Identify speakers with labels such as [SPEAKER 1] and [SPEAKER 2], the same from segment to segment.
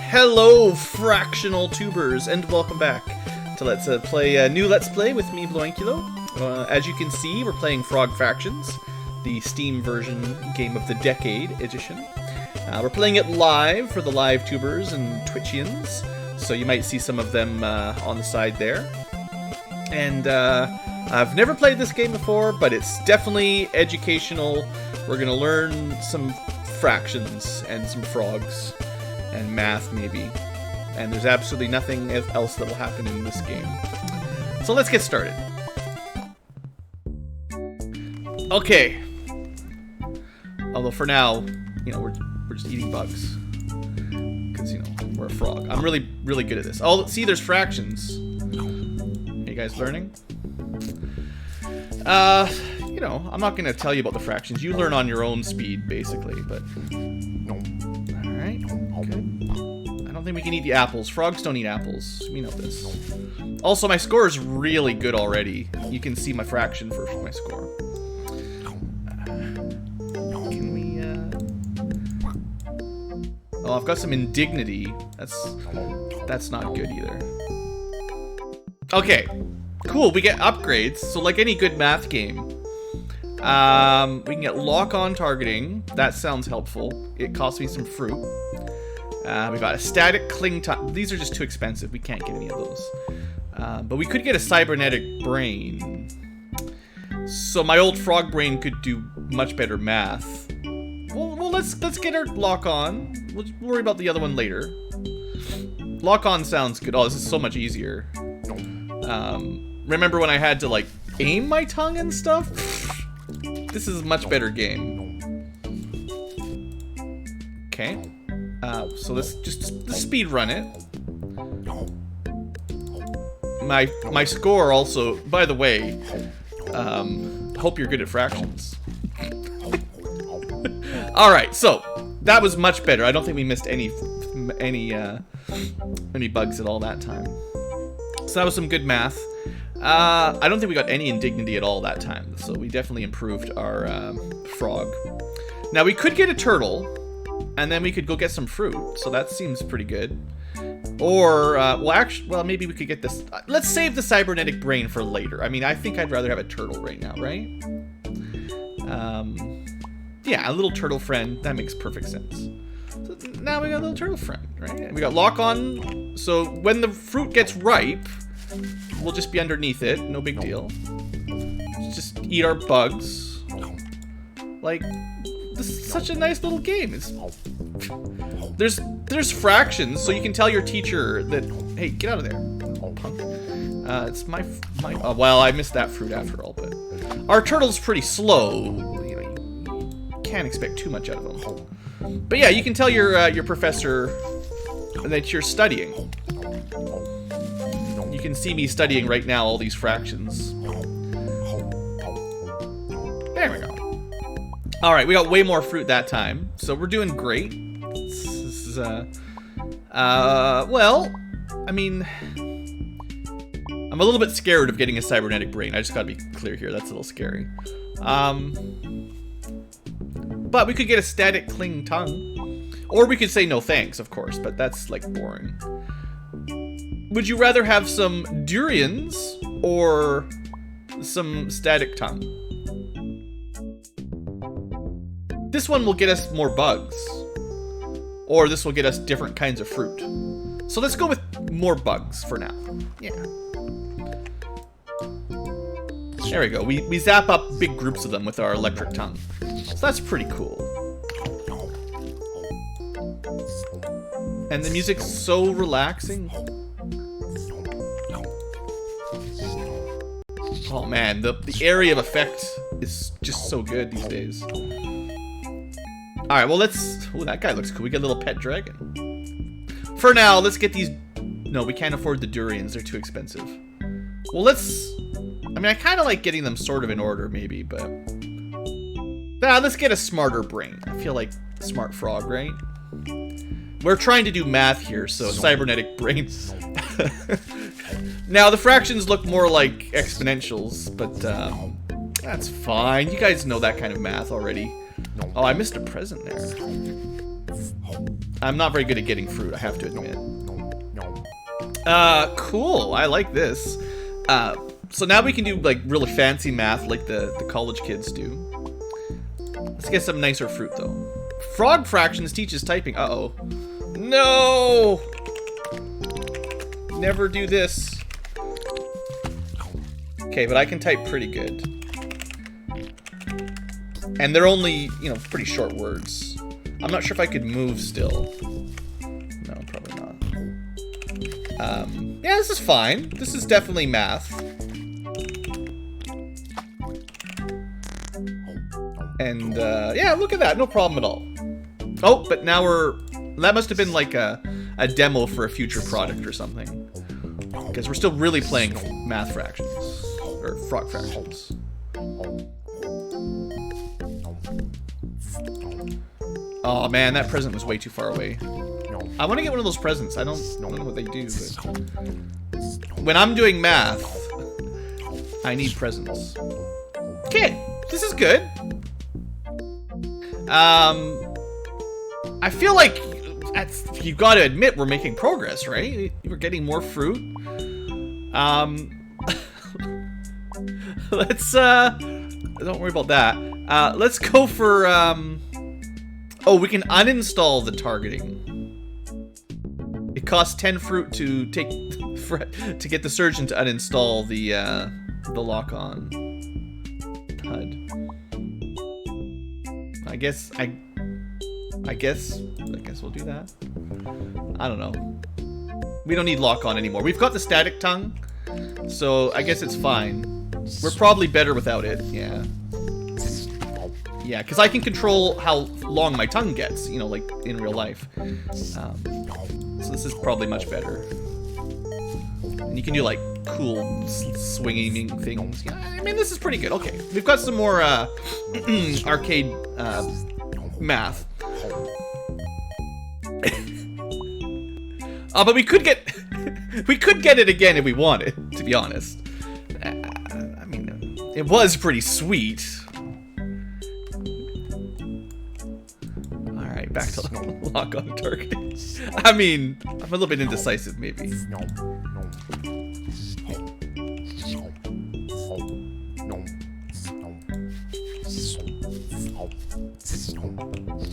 [SPEAKER 1] Hello, fractional tubers, and welcome back to Let's Play a new Let's Play with me, Bloanculo. As you can see, we're playing Frog Fractions, the Steam version Game of the Decade edition. We're playing it live for the live tubers and Twitchians, so you might see some of them on the side there. And I've never played this game before, but it's definitely educational. We're going to learn some fractions and some frogs. And math, maybe. And there's absolutely nothing else that will happen in this game. So let's get started. Okay. Although for now, you know, we're just eating bugs. Because, you know, we're a frog. I'm really good at this. Oh, see, there's fractions. Are you guys learning? You know, I'm not going to tell you about the fractions. You learn on your own speed, basically, but... Alright, good. I don't think we can eat the apples. Frogs don't eat apples. We know this. Also, my score is really good already. You can see my fraction for my score. Can we, Oh, I've got some indignity. That's not good either. Okay. Cool, we get upgrades. So like any good math game, we can get lock-on targeting. That sounds helpful. It costs me some fruit. We got a static cling time. These are just too expensive. We can't get any of those. But we could get a cybernetic brain. So my old frog brain could do much better math. Well, let's get our lock-on. We'll worry about the other one later. Lock-on sounds good. Oh, this is so much easier. Remember when I had to, like, aim my tongue and stuff? This is a much better game. Okay. So let's just speed run it. My score also, by the way, hope you're good at fractions. Alright, so that was much better. I don't think we missed any bugs at all that time. So that was some good math. I don't think we got any indignity at all that time, so we definitely improved our frog. Now we could get a turtle, and then we could go get some fruit, so that seems pretty good. Or, well, maybe we could get this. Let's save the cybernetic brain for later. I mean, I think I'd rather have a turtle right now, right? Yeah, a little turtle friend, that makes perfect sense. So now we got a little turtle friend, right? And we got lock on, so when the fruit gets ripe, we'll just be underneath it, no big deal. Just eat our bugs. Like, this is such a nice little game. There's fractions, so you can tell your teacher that, hey, get out of there, punk. It's my well, I missed that fruit after all, but our turtle's pretty slow. You know, you can't expect too much out of them. But yeah, you can tell your professor that you're studying. You can see me studying right now all these fractions. There we go. Alright, we got way more fruit that time, so we're doing great. This is, well, I mean, I'm a little bit scared of getting a cybernetic brain. I just gotta be clear here, that's a little scary. But we could get a static cling tongue. Or we could say no thanks, of course, but that's, like, boring. Would you rather have some durians or some static tongue? This one will get us more bugs. Or this will get us different kinds of fruit. So let's go with more bugs for now. Yeah. There we go. We zap up big groups of them with our electric tongue. So that's pretty cool. And the music's so relaxing. Oh man, the area of effect is just so good these days. Alright, well let's... Oh, that guy looks cool. We get a little pet dragon. For now, let's get these... No, we can't afford the durians. They're too expensive. Well, let's... I mean, I kind of like getting them sort of in order, maybe, but... let's get a smarter brain. I feel like smart frog, right? We're trying to do math here, so cybernetic brains. Now, the fractions look more like exponentials, but that's fine. You guys know that kind of math already. Oh, I missed a present there. I'm not very good at getting fruit, I have to admit. Cool. I like this. So now we can do like really fancy math like the college kids do. Let's get some nicer fruit though. Frog fractions teaches typing. Uh-oh. No! Never do this. Okay, but I can type pretty good. And they're only, you know, pretty short words. I'm not sure if I could move still. No, probably not. Yeah, this is fine. This is definitely math. And, yeah, look at that. No problem at all. Oh, but now that must have been like a demo for a future product or something. Because we're still really playing math fractions. Or frog fractions. Oh man, that present was way too far away. I want to get one of those presents. I don't know what they do, but when I'm doing math, I need presents. Okay, this is good. I feel like you've got to admit we're making progress, right? We're getting more fruit. Let's don't worry about that. Let's go for oh, we can uninstall the targeting. It costs 10 fruit to get the surgeon to uninstall the lock-on HUD. I guess we'll do that. I don't know. We don't need lock-on anymore. We've got the static tongue, so I guess it's fine. We're probably better without it. Yeah. Yeah, because I can control how long my tongue gets, you know, like in real life. So this is probably much better. And you can do like cool swinging things. Yeah, I mean, this is pretty good. Okay, we've got some more arcade math. But we could get it again if we wanted, to be honest. I mean, it was pretty sweet. Alright, back to lock on target. I mean, I'm a little bit indecisive, maybe.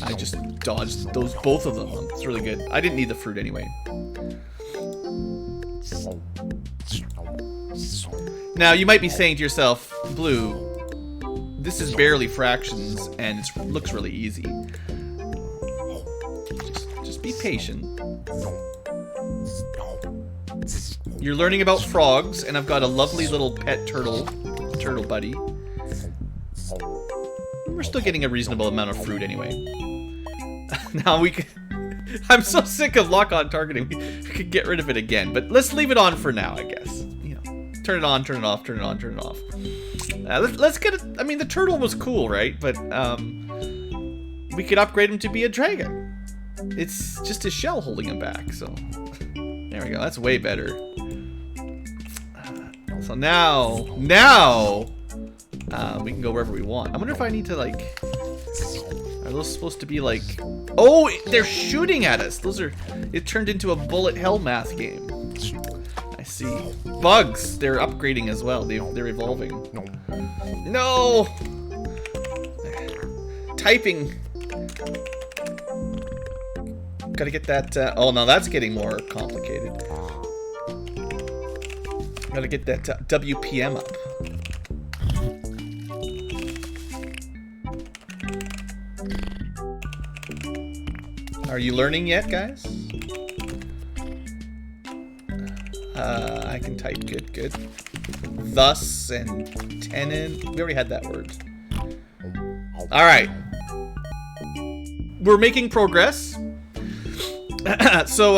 [SPEAKER 1] I just dodged both of them. It's really good. I didn't need the fruit anyway. Now, you might be saying to yourself, Blue, this is barely fractions, and it looks really easy. Just be patient. You're learning about frogs, and I've got a lovely little pet turtle buddy. We're still getting a reasonable amount of fruit anyway. Now we can... I'm so sick of lock-on targeting. We could get rid of it again, but let's leave it on for now, I guess. You know, turn it on, turn it off, turn it on, turn it off. Let's get it. I mean, the turtle was cool, right? But we could upgrade him to be a dragon. It's just his shell holding him back. So there we go. That's way better. So now we can go wherever we want. I wonder if I need to like. Are those supposed to be like... Oh, they're shooting at us. Those are... It turned into a bullet hell math game. I see. Bugs. They're upgrading as well. They're evolving. No! Typing. Gotta get that... oh, now that's getting more complicated. Gotta get that WPM up. Are you learning yet, guys? I can type good. Thus and tenon. We already had that word. Alright. We're making progress. So,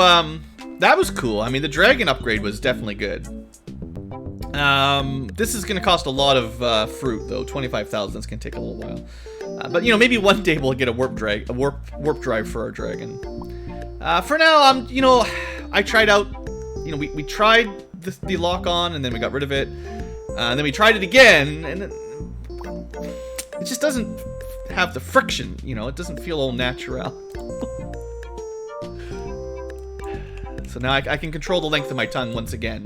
[SPEAKER 1] that was cool. I mean, the dragon upgrade was definitely good. This is going to cost a lot of fruit, though. 25,000. That's going to take a little while. But you know, maybe one day we'll get a warp drive for our dragon. For now, you know, I tried out. You know, we tried the lock on, and then we got rid of it. And then we tried it again, and it just doesn't have the friction. You know, it doesn't feel all natural. So now I can control the length of my tongue once again,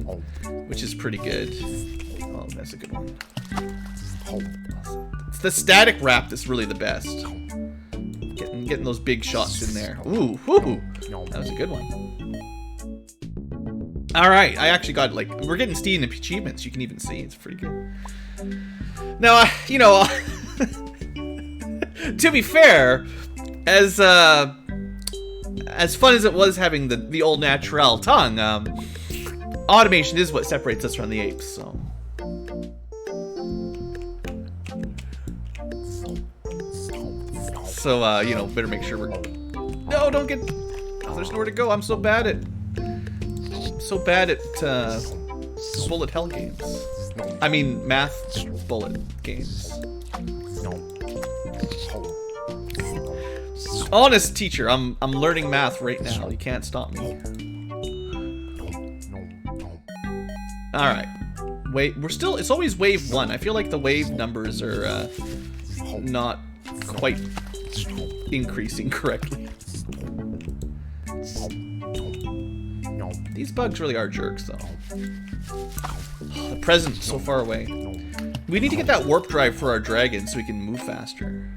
[SPEAKER 1] which is pretty good. Oh, that's a good one. It's the static wrap that's really the best. Getting those big shots in there. Ooh, whoo! That was a good one. Alright, I actually got, like, we're getting Steam achievements, you can even see. It's pretty good. Now, you know, to be fair, as fun as it was having the old natural tongue, automation is what separates us from the apes, so. So, you know, better make sure we're... No, don't get... Oh, there's nowhere to go. I'm so bad at bullet hell games. I mean, math bullet games. Honest teacher, I'm learning math right now. You can't stop me. Alright. Wait, we're still... It's always wave 1. I feel like the wave numbers are not quite increasing correctly. These bugs really are jerks, though. The present's so far away. We need to get that warp drive for our dragon so we can move faster.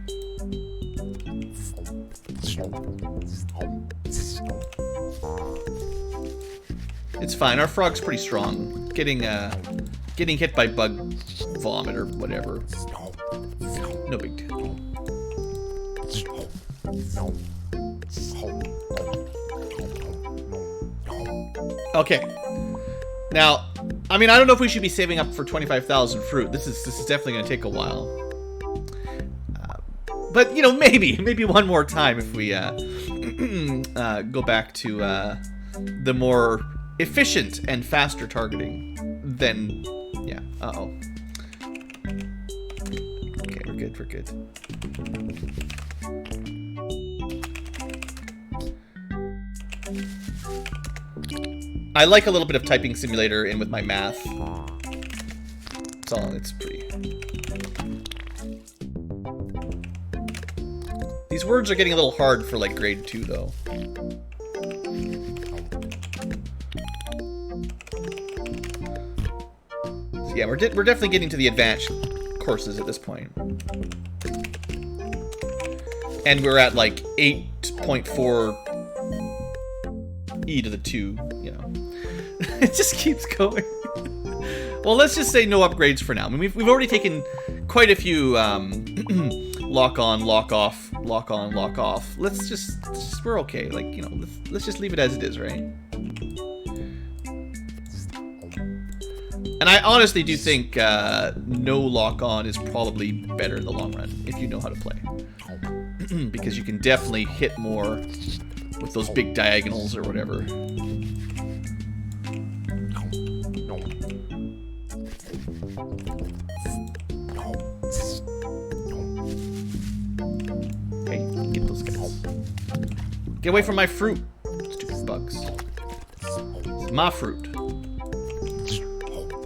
[SPEAKER 1] It's fine. Our frog's pretty strong. Getting hit by bug vomit or whatever. No big deal. Okay. Now, I mean, I don't know if we should be saving up for 25,000 fruit. This is definitely going to take a while. But, you know, maybe one more time if we go back to the more efficient and faster targeting. Then, yeah. Uh-oh. Okay, we're good. We're good. I like a little bit of typing simulator in with my math. It's pretty. These words are getting a little hard for like grade 2 though. So yeah, we're definitely getting to the advanced courses at this point. And we're at like 8.4 e to the 2, you know. It just keeps going. Well, let's just say no upgrades for now. I mean, we've already taken quite a few lock on, lock off, lock on, lock off. Let's just we're okay. Like, you know, let's just leave it as it is, right? And I honestly do think no lock on is probably better in the long run if you know how to play. Because you can definitely hit more with those big diagonals or whatever. Hey, get those guys. Get away from my fruit, stupid bugs. It's my fruit.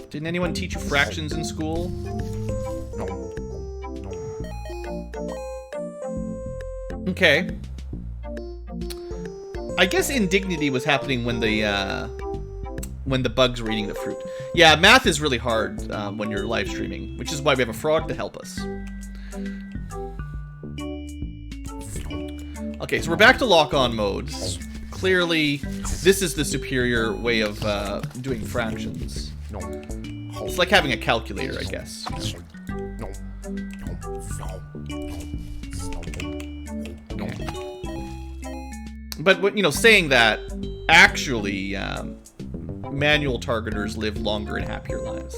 [SPEAKER 1] Didn't anyone teach you fractions in school? Okay. I guess indignity was happening when the bugs were eating the fruit. Yeah, math is really hard when you're live streaming, which is why we have a frog to help us. Okay, so we're back to lock-on modes. Clearly, this is the superior way of doing fractions. It's like having a calculator, I guess. But, you know, saying that, actually, manual targeters live longer and happier lives.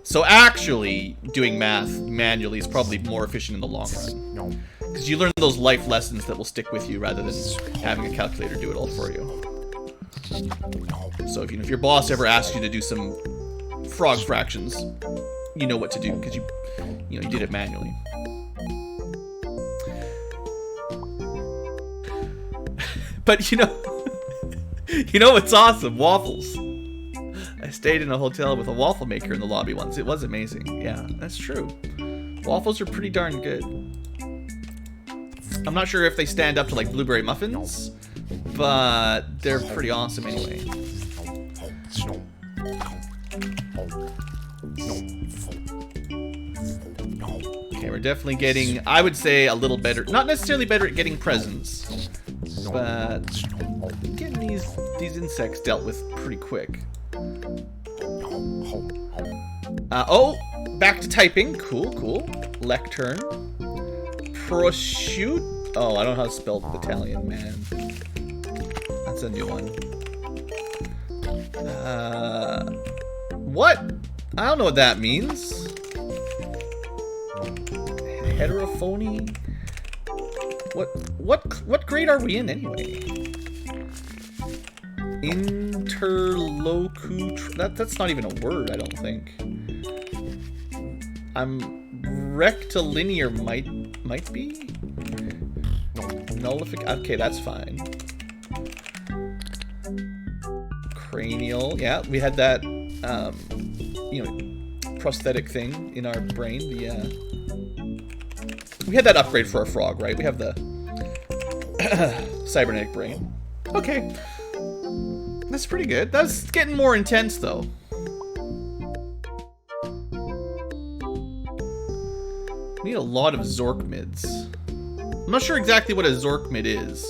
[SPEAKER 1] So actually, doing math manually is probably more efficient in the long run. Because you learn those life lessons that will stick with you rather than having a calculator do it all for you. So if your boss ever asks you to do some frog fractions, you know what to do because you did it manually. But you know what's awesome? Waffles. I stayed in a hotel with a waffle maker in the lobby once. It was amazing. Yeah, that's true. Waffles are pretty darn good. I'm not sure if they stand up to like blueberry muffins, but they're pretty awesome anyway. Okay, we're definitely getting, I would say, a little better. Not necessarily better at getting presents, but getting these insects dealt with pretty quick. Oh, back to typing. Cool, cool. Lectern. Prosciutto. Oh, I don't know how to spell Italian, man. That's a new one. What? I don't know what that means. Heterophony? What grade are we in anyway? That's not even a word, I don't think. Rectilinear might be? Okay, that's fine. Cranial, yeah, we had that you know, prosthetic thing in our brain. We had that upgrade for our frog, right? We have the cybernetic brain. Okay. That's pretty good. That's getting more intense, though. We need a lot of Zorkmids. I'm not sure exactly what a Zorkmid is.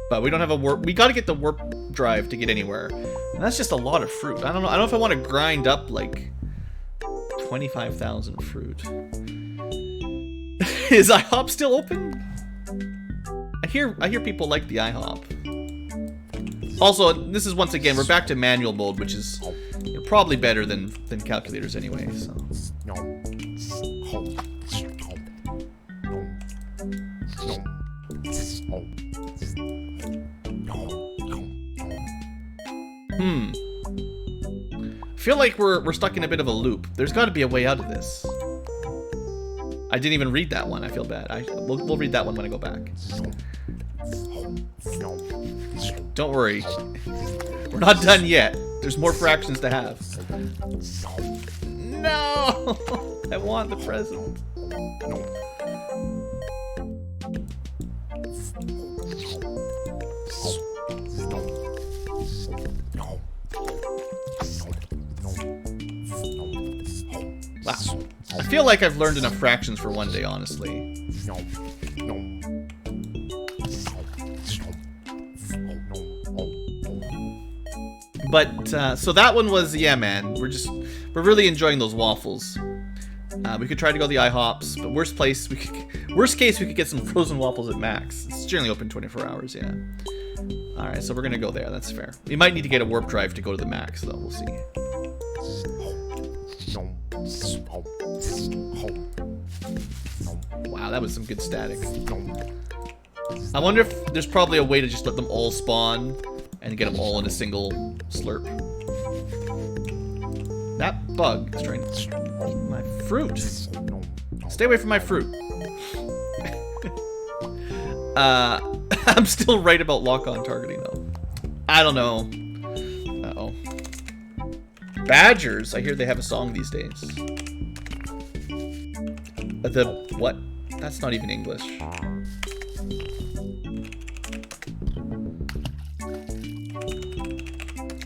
[SPEAKER 1] But we don't have a warp. We gotta get the warp drive to get anywhere. And that's just a lot of fruit. I don't know if I want to grind up, like, 25,000 fruit. Is IHOP still open? I hear people like the IHOP. Also, this is once again, we're back to manual mode, which is probably better than calculators anyway, so. I feel like we're stuck in a bit of a loop. There's got to be a way out of this. I didn't even read that one. I feel bad. We'll read that one when I go back. Don't worry. We're not done yet. There's more fractions to have. No! I want the present. Wow. I feel like I've learned enough fractions for one day, honestly. But, so that one was, yeah, man, we're really enjoying those waffles. We could try to go to the IHOPs, but worst case, we could get some frozen waffles at Max. It's generally open 24 hours, yeah. Alright, so we're gonna go there, that's fair. We might need to get a warp drive to go to the Max, though, we'll see. Wow, that was some good static. I wonder if there's probably a way to just let them all spawn and get them all in a single slurp. That bug is trying to eat my fruit. Stay away from my fruit. I'm still right about lock-on targeting, though. I don't know. Uh-oh. Badgers. I hear they have a song these days. What? That's not even English.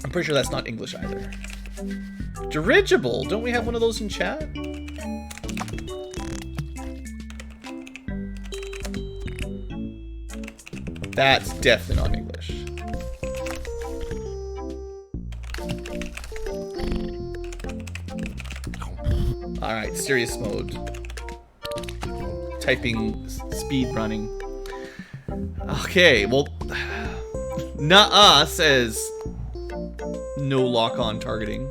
[SPEAKER 1] I'm pretty sure that's not English either. Dirigible! Don't we have one of those in chat? That's definitely not English. Alright, serious mode. Typing, speed running. Okay, well, Nuh-uh says no lock-on targeting.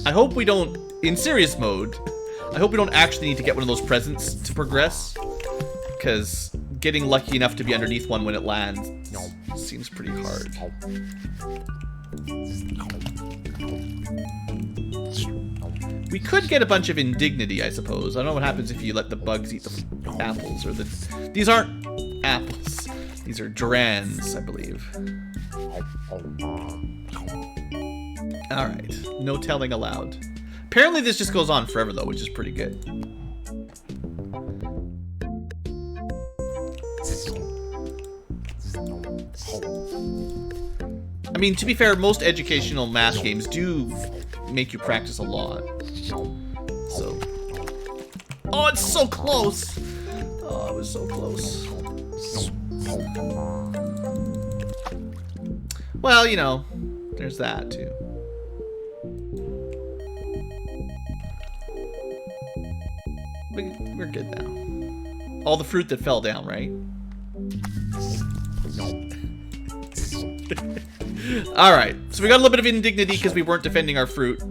[SPEAKER 1] I hope we don't, in serious mode, I hope we don't actually need to get one of those presents to progress, because getting lucky enough to be underneath one when it lands seems pretty hard. We could get a bunch of indignity, I suppose. I don't know what happens if you let the bugs eat the apples, or these aren't apples. These are Durans, I believe. Alright, no telling allowed. Apparently this just goes on forever though, which is pretty good. I mean, to be fair, most educational math games do make you practice a lot. So. Oh, it's so close! Oh, it was so close. Well, you know, there's that too. We're good now. All the fruit that fell down, right? Alright, so we got a little bit of indignity because we weren't defending our fruit.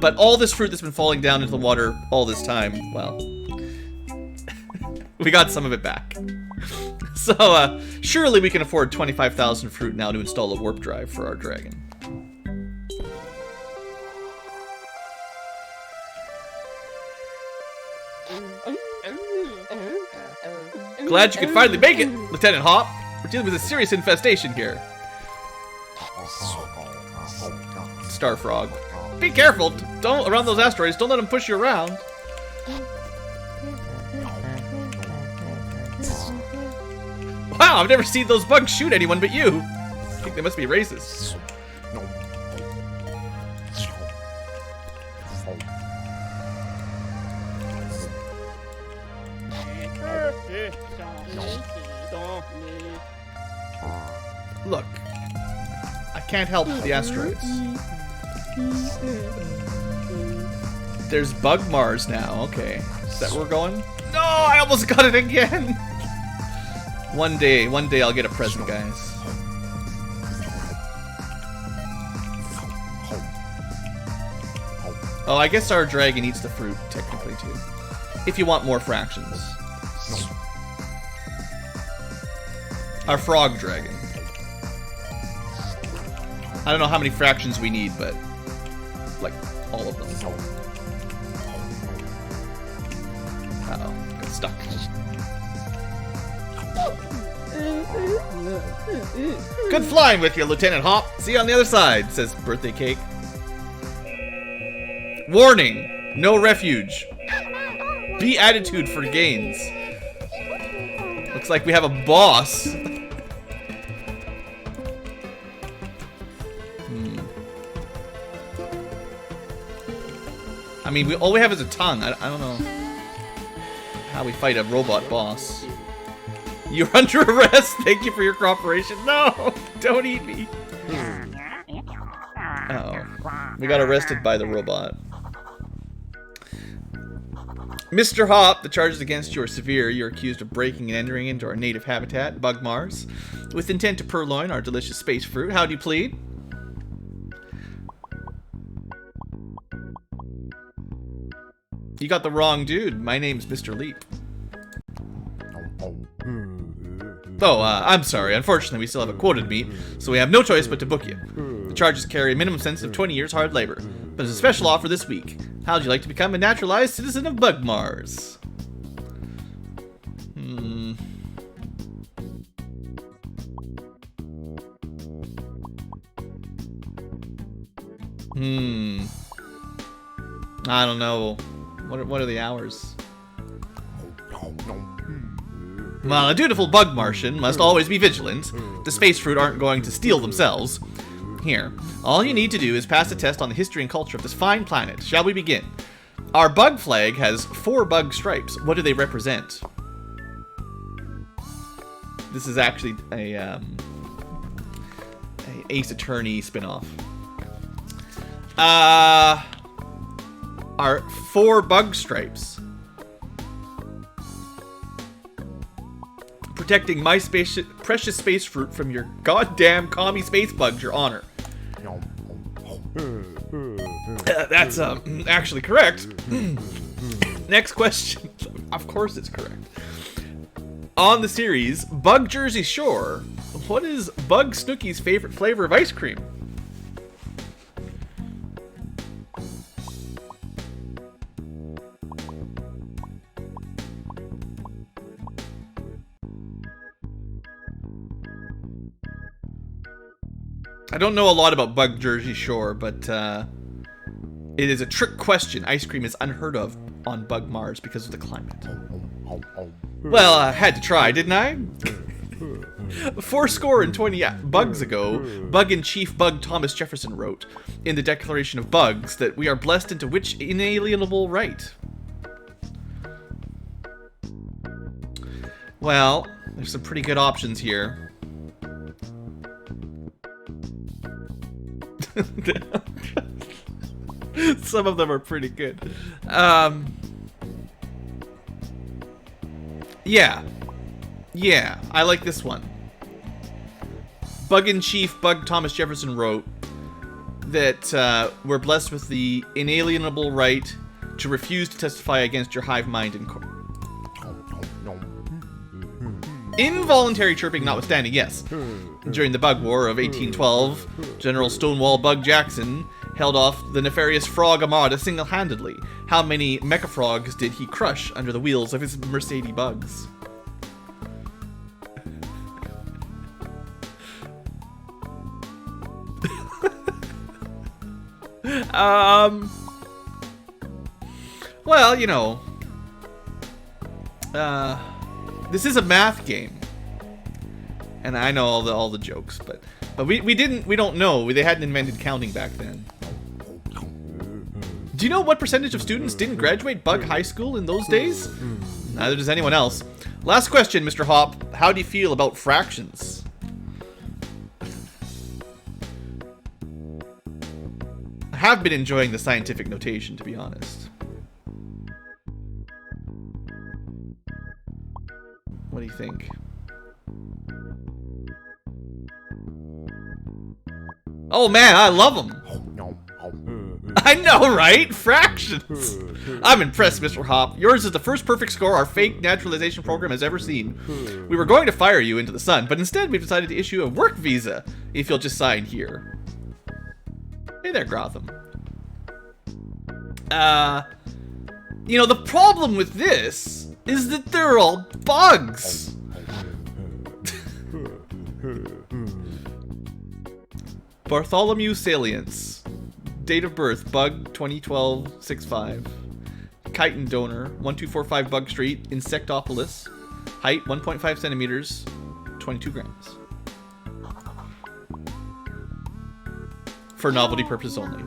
[SPEAKER 1] But all this fruit that's been falling down into the water all this time, well, we got some of it back. So, surely we can afford 25,000 fruit now to install a warp drive for our dragon. Glad you could finally make it, Lieutenant Hop. We're dealing with a serious infestation here. Star Frog. Be careful! Don't around those asteroids. Don't let them push you around. Wow, I've never seen those bugs shoot anyone but you. I think they must be racist. Look, I can't help the asteroids. There's Bug Mars now. Okay, is that where we're going? No, I almost got it again. One day I'll get a present, guys. Oh, I guess our dragon eats the fruit technically too. If you want more fractions. Our frog dragon. I don't know how many fractions we need, but like all of them. Uh-oh, got stuck. Good flying with you, Lieutenant Hop. See you on the other side, says Birthday Cake. Warning, no refuge. Be attitude for gains. Looks like we have a boss. I mean, all we have is a tongue. I don't know how we fight a robot boss. You're under arrest. Thank you for your cooperation. No, don't eat me. Uh-oh. We got arrested by the robot. Mr. Hop, the charges against you are severe. You're accused of breaking and entering into our native habitat, Bug Mars, with intent to purloin our delicious space fruit. How do you plead? You got the wrong dude. My name's Mr. Leap. Oh, I'm sorry. Unfortunately, we still have a quota to meet, so we have no choice but to book you. The charges carry a minimum sentence of 20 years hard labor, but as a special offer this week, how'd you like to become a naturalized citizen of Bug Mars? I don't know. What are the hours? Well, a dutiful bug Martian must always be vigilant. The space fruit aren't going to steal themselves. Here, all you need to do is pass a test on the history and culture of this fine planet. Shall we begin? Our bug flag has 4 bug stripes. What do they represent? This is actually a Ace Attorney spinoff. Our 4 bug stripes. Protecting my precious space fruit from your goddamn commie space bugs, Your Honor. That's actually correct. Next question. Of course it's correct. On the series, Bug Jersey Shore, what is Bug Snooki's favorite flavor of ice cream? I don't know a lot about Bug Jersey Shore, but it is a trick question. Ice cream is unheard of on Bug Mars because of the climate. Well, I had to try, didn't I? 20 bugs ago, Bug-in-Chief Bug Thomas Jefferson wrote in the Declaration of Bugs that we are blessed into which inalienable right? Well, there's some pretty good options here. Some of them are pretty good. Yeah, I like this one. Bug-in-Chief Bug Thomas Jefferson wrote that we're blessed with the inalienable right to refuse to testify against your hive mind in court. Involuntary chirping notwithstanding, yes. During the Bug War of 1812, General Stonewall Bug Jackson held off the nefarious Frog Armada single-handedly. How many mecha frogs did he crush under the wheels of his Mercedes bugs? Well, you know, this is a math game, and I know all the jokes, but we don't know. They hadn't invented counting back then. Do you know what percentage of students didn't graduate Bug High School in those days? Neither does anyone else. Last question, Mr. Hop. How do you feel about fractions? I have been enjoying the scientific notation, to be honest. What do you think? Oh man, I love them. I know, right? Fractions. I'm impressed, Mr. Hop. Yours is the first perfect score our fake naturalization program has ever seen. We were going to fire you into the sun, but instead we've decided to issue a work visa if you'll just sign here. Hey there, Gotham. You know, the problem with this is that they're all bugs. Bartholomew Salience. Date of birth, Bug 2012-65. Chitin donor, 1245 Bug Street, Insectopolis. Height, 1.5 centimeters, 22 grams. For novelty purposes only.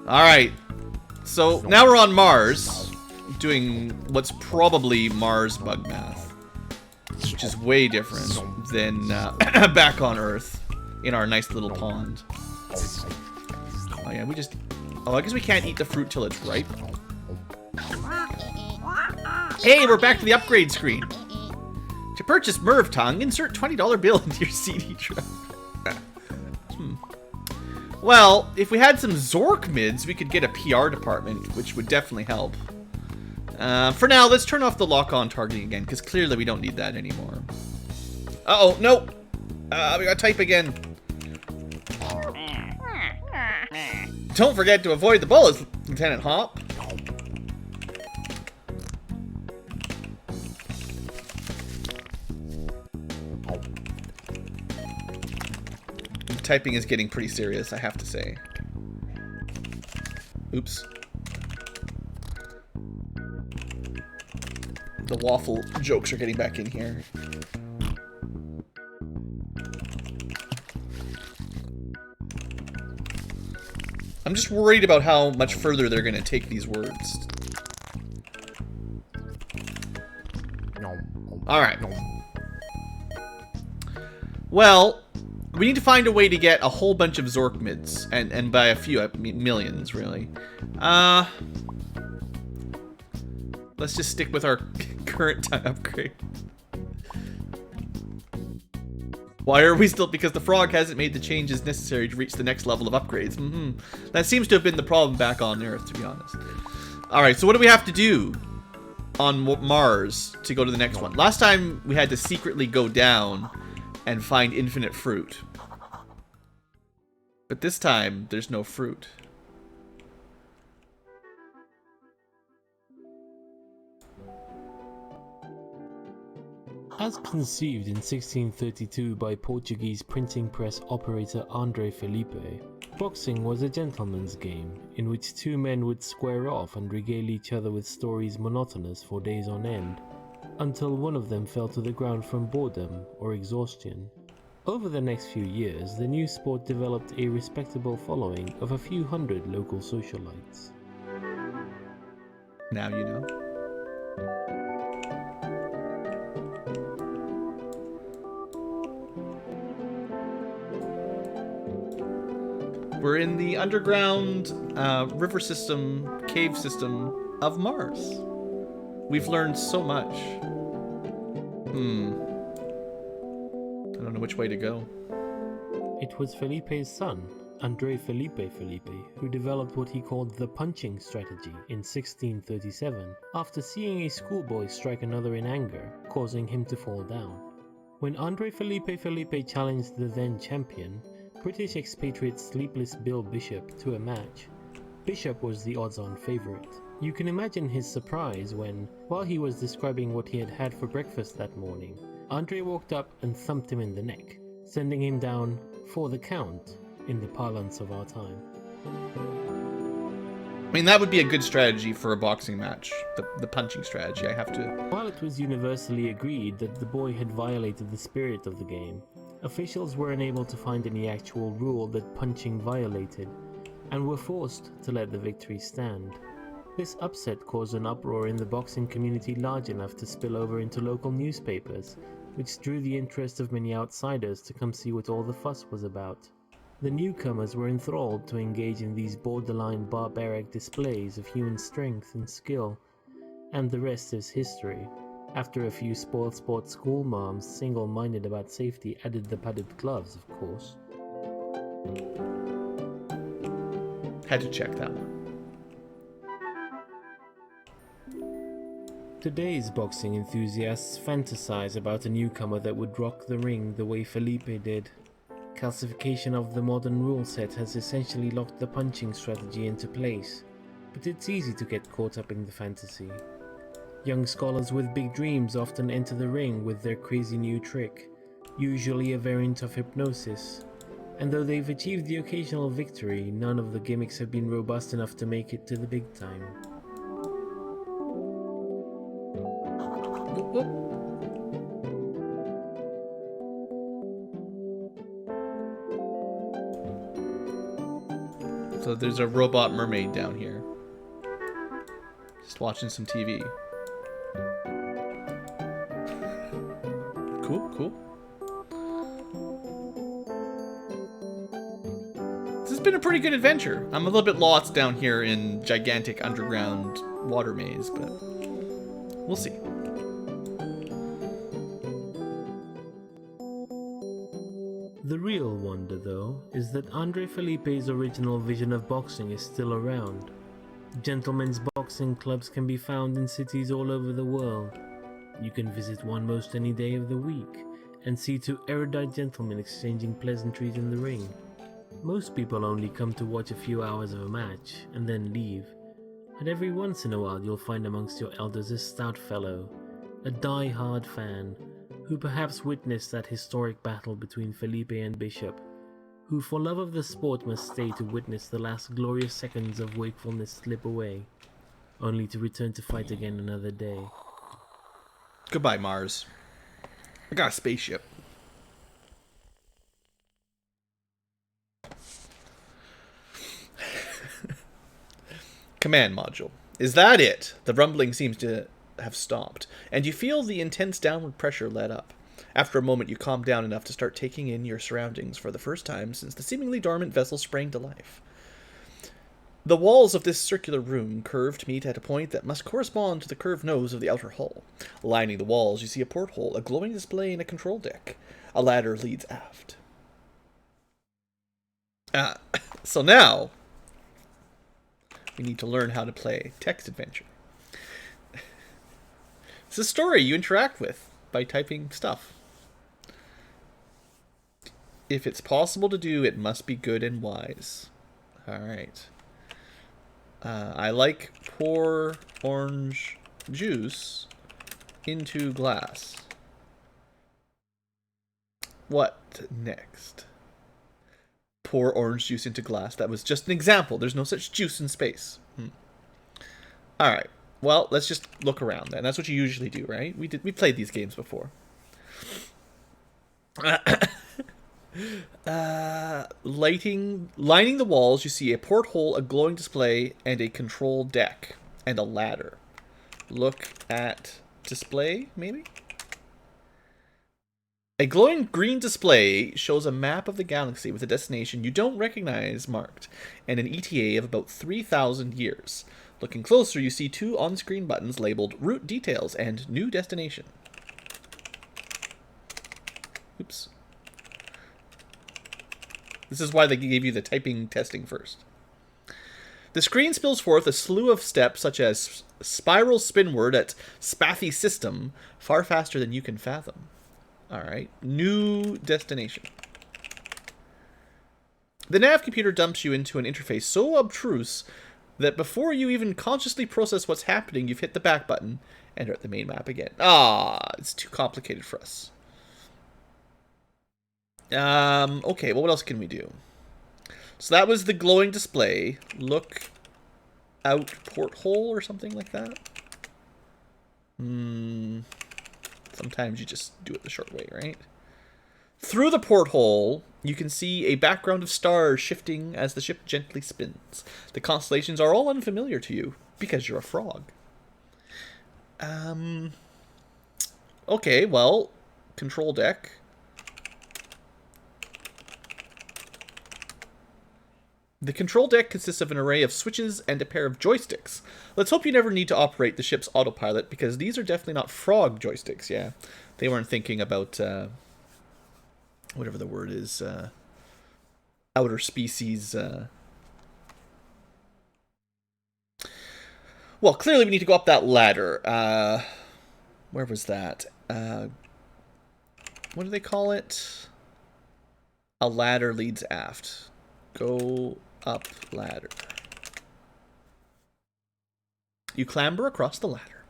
[SPEAKER 1] Alright, so now we're on Mars, doing what's probably Mars bug math, which is way different than back on Earth in our nice little pond. Oh yeah, I guess we can't eat the fruit till it's ripe. Hey, we're back to the upgrade screen. To purchase Merv Tongue, insert $20 bill into your CD truck. Well, if we had some Zork mids, we could get a PR department, which would definitely help. For now, let's turn off the lock-on targeting again, because clearly we don't need that anymore. Uh-oh, no! We gotta type again. Don't forget to avoid the bullets, Lieutenant Hop. Typing is getting pretty serious, I have to say. Oops. The waffle jokes are getting back in here. I'm just worried about how much further they're going to take these words. Alright. Well, we need to find a way to get a whole bunch of Zork mids, and by a few, I mean millions, really. Let's just stick with our current time upgrade. Why are we still? Because the frog hasn't made the changes necessary to reach the next level of upgrades. That seems to have been the problem back on Earth, to be honest. Alright, so what do we have to do on Mars to go to the next one? Last time we had to secretly go down and find infinite fruit. But this time, there's no fruit.
[SPEAKER 2] As conceived in 1632 by Portuguese printing press operator André Felipe, boxing was a gentleman's game in which two men would square off and regale each other with stories monotonous for days on end. until one of them fell to the ground from boredom or exhaustion. Over the next few years, the new sport developed a respectable following of a few hundred local socialites.
[SPEAKER 1] Now you know. We're in the underground river system, cave system of Mars. We've learned so much. I don't know which way to go.
[SPEAKER 2] It was Felipe's son, André Felipe, who developed what he called the punching strategy in 1637, after seeing a schoolboy strike another in anger, causing him to fall down. When André Felipe challenged the then champion, British expatriate Sleepless Bill Bishop, to a match, Bishop was the odds-on favourite. You can imagine his surprise when, while he was describing what he had had for breakfast that morning, André walked up and thumped him in the neck, sending him down for the count in the parlance of our time.
[SPEAKER 1] I mean, that would be a good strategy for a boxing match. The punching strategy, I have to...
[SPEAKER 2] While it was universally agreed that the boy had violated the spirit of the game, officials were unable to find any actual rule that punching violated, and were forced to let the victory stand. This upset caused an uproar in the boxing community large enough to spill over into local newspapers, which drew the interest of many outsiders to come see what all the fuss was about. The newcomers were enthralled to engage in these borderline barbaric displays of human strength and skill, and the rest is history. After a few spoiled sport school moms, single-minded about safety, added the padded gloves, of course.
[SPEAKER 1] Had to check that one.
[SPEAKER 2] Today's boxing enthusiasts fantasize about a newcomer that would rock the ring the way Felipe did. Calcification of the modern rule set has essentially locked the punching strategy into place, but it's easy to get caught up in the fantasy. Young scholars with big dreams often enter the ring with their crazy new trick, usually a variant of hypnosis, and though they've achieved the occasional victory, none of the gimmicks have been robust enough to make it to the big time.
[SPEAKER 1] So there's a robot mermaid down here. Just watching some TV. Cool. This has been a pretty good adventure. I'm a little bit lost down here in gigantic underground water maze, but we'll see.
[SPEAKER 2] The real wonder, though, is that André Felipe's original vision of boxing is still around. Gentlemen's boxing clubs can be found in cities all over the world. You can visit one most any day of the week and see two erudite gentlemen exchanging pleasantries in the ring. Most people only come to watch a few hours of a match and then leave, but every once in a while you'll find amongst your elders a stout fellow, a die-hard fan, who perhaps witnessed that historic battle between Felipe and Bishop, who for love of the sport must stay to witness the last glorious seconds of wakefulness slip away, only to return to fight again another day.
[SPEAKER 1] Goodbye, Mars. I got a spaceship. Command module. Is that it? The rumbling seems to have stopped, and you feel the intense downward pressure let up. After a moment, you calm down enough to start taking in your surroundings for the first time since the seemingly dormant vessel sprang to life. The walls of this circular room curve to meet at a point that must correspond to the curved nose of the outer hull. Lining the walls, you see a porthole, a glowing display, and a control deck. A ladder leads aft. So now, we need to learn how to play text adventure. It's a story you interact with by typing stuff. If it's possible to do, it must be good and wise. Alright. I like pour orange juice into glass. What next? Pour orange juice into glass. That was just an example. There's no such juice in space. Alright. Well, let's just look around then. That's what you usually do, right? We played these games before. Lining the walls, you see a porthole, a glowing display, and a control deck, and a ladder. Look at display, maybe? A glowing green display shows a map of the galaxy with a destination you don't recognize marked, and an ETA of about 3,000 years. Looking closer, you see two on-screen buttons labeled Route Details and New Destination. Oops. This is why they gave you the typing testing first. The screen spills forth a slew of steps such as spiral spinward at Spathy System, far faster than you can fathom. Alright, new destination. The nav computer dumps you into an interface so obtruse that before you even consciously process what's happening, you've hit the back button and are at the main map again. It's too complicated for us. Okay, well, what else can we do? So that was the glowing display. Look out porthole or something like that. Sometimes you just do it the short way, right? Through the porthole, you can see a background of stars shifting as the ship gently spins. The constellations are all unfamiliar to you because you're a frog. Okay, well, control deck. The control deck consists of an array of switches and a pair of joysticks. Let's hope you never need to operate the ship's autopilot, because these are definitely not frog joysticks, yeah. They weren't thinking about, whatever the word is, outer species, Well, clearly we need to go up that ladder. Where was that? What do they call it? A ladder leads aft. Go up ladder. You clamber across the ladder.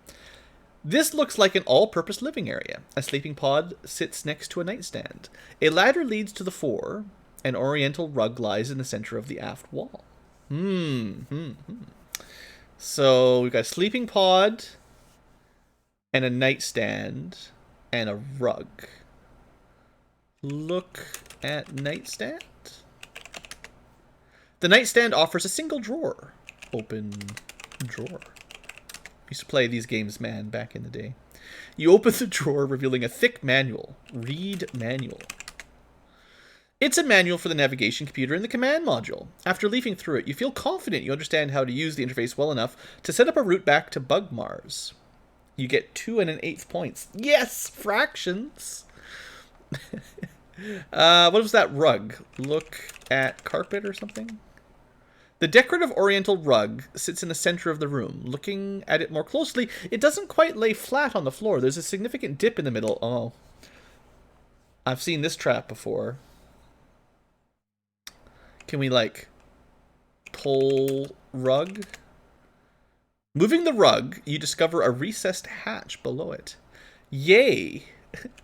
[SPEAKER 1] This looks like an all-purpose living area. A sleeping pod sits next to a nightstand. A ladder leads to the fore. An oriental rug lies in the center of the aft wall. So we've got a sleeping pod and a nightstand and a rug. Look at nightstand. The nightstand offers a single drawer. Open drawer. Used to play these games, man, back in the day. You open the drawer, revealing a thick manual. Read manual. It's a manual for the navigation computer and the command module. After leafing through it, you feel confident you understand how to use the interface well enough to set up a route back to Bug Mars. You get 2 1/8 points. Yes! Fractions! What was that rug? Look at carpet or something? The decorative oriental rug sits in the center of the room. Looking at it more closely, it doesn't quite lay flat on the floor. There's a significant dip in the middle. Oh. I've seen this trap before. Can we, like, pull rug? Moving the rug, you discover a recessed hatch below it. Yay!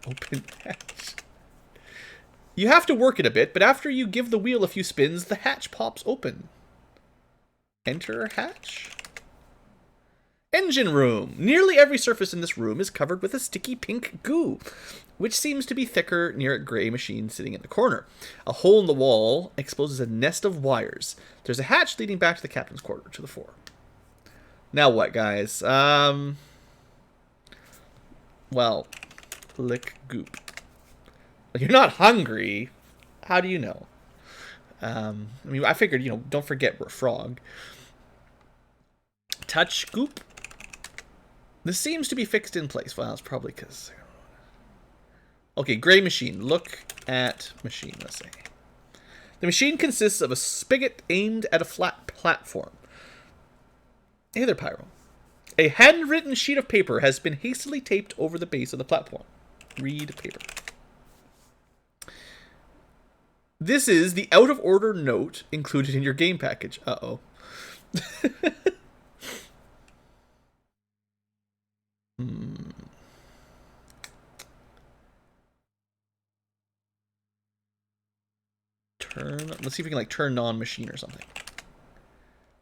[SPEAKER 1] Open hatch. You have to work it a bit, but after you give the wheel a few spins, the hatch pops open. Enter hatch. Engine room. Nearly every surface in this room is covered with a sticky pink goo, which seems to be thicker near a gray machine sitting in the corner. A hole in the wall exposes a nest of wires. There's a hatch leading back to the captain's quarter to the fore. Now what, guys? Well, lick goop. You're not hungry. How do you know? I mean, I figured, you know, don't forget we're a frog. Touch goop. This seems to be fixed in place. Well, it's probably because... Okay, gray machine. Look at machine, let's say. The machine consists of a spigot aimed at a flat platform. Hey there, Pyro. A handwritten sheet of paper has been hastily taped over the base of the platform. Read paper. This is the out-of-order note included in your game package. Uh-oh. Let's see if we can, like, turn on machine or something.